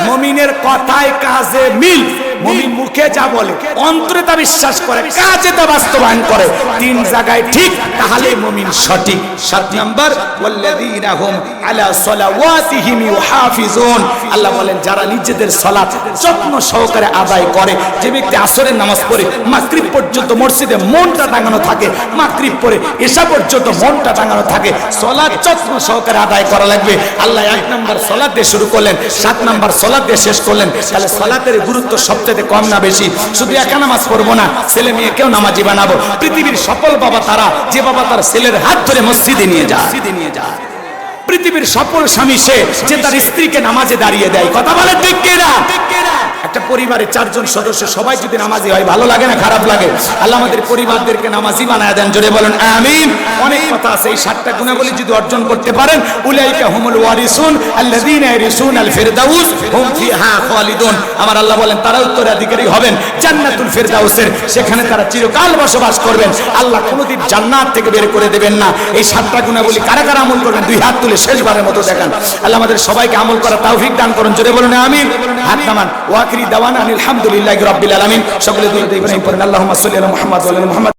মুমিনের কথায় কাজে মিল। মুমিন মুখে যা বলে, অন্তরে তা বিশ্বাস করে, কাজে তা বাস্তবায়ন করে। 3 জায়গায় ঠিক, তাহলে মুমিন সঠিক। 7 নাম্বার, ওয়াল্লাযীনা হুম আলা সালাওয়াতিহিম ইউহাফিজুন। আল্লাহ বলেন, যারা নিজেদের সালাত যত্ন সহকারে আদায় করে। যে ব্যক্তি আসরের নামাজ পড়ে মাগরিব পর্যন্ত মসজিদে মনটা টাঙানো থাকে, মাগরিব পড়ে এশা পর্যন্ত মনটা টাঙানো থাকে, সালাত যত্ন সহকারে আদায় করা লাগবে। আল্লাহ 1 নাম্বার সালাত দিয়ে শুরু করলেন, 7 নাম্বার সালাত দিয়ে শেষ করলেন। তাহলে সালাতের গুরুত্ব সবচেয়ে কম না বেশি? শুধু একা নামাজ পড়বো না, ছেলে মেয়েকেও নামাজি বানাবো। পৃথিবীর সফল বাবা তারা, যে বাবা তার ছেলের হাত ধরে মসজিদে নিয়ে যায়। পৃথিবীর সফল স্বামী সে, যে তার স্ত্রীকে নামাজে দাঁড়িয়ে দেয়। কথা বলে ঠিক কিনা? একটা পরিবারে 4 জন সদস্য সবাই যদি নামাজি হয়, ভালো লাগে না খারাপ লাগে? আল্লাহ আমাদের পরিবারদেরকে নামাজি বানায় দেন। জোরে বলেন আমিন। অনেক কথা আছে, এই 7টা গুণাবলী যদি অর্জন করতে পারেন, উলাইকা হুমুল ওয়ারিসুন আল্লাযীনা ইয়ারিসুনাল ফিরদাউস হুম ফিহা খালিদুন। আমার আল্লাহ বলেন, তারা উত্তরাধিকারী হবেন জান্নাতুল ফিরদাউসের, সেখানে তারা চিরকাল বসবাস করবেন। আল্লাহ কোনদিন জান্নাত থেকে বের করে দেবেন না। এই 7টা গুণাবলী কারা কারা আমল করবেন? 2 হাত তুলে শেষবারের মতো দেখান। আল্লাহ আমাদের সবাইকে আমল করার তৌফিক দান করুন। জোরে বলেন আমিন। হাত নামান। ওয়াকিরি দাওয়ানা আলহামদুলিল্লাহি রাব্বিল আলামিন। সকলে দরুদ ইব্রাহিম পড়েন। আল্লাহুম্মা সাল্লি আলা মুহাম্মাদ ওয়া আলা মুহাম্মাদ।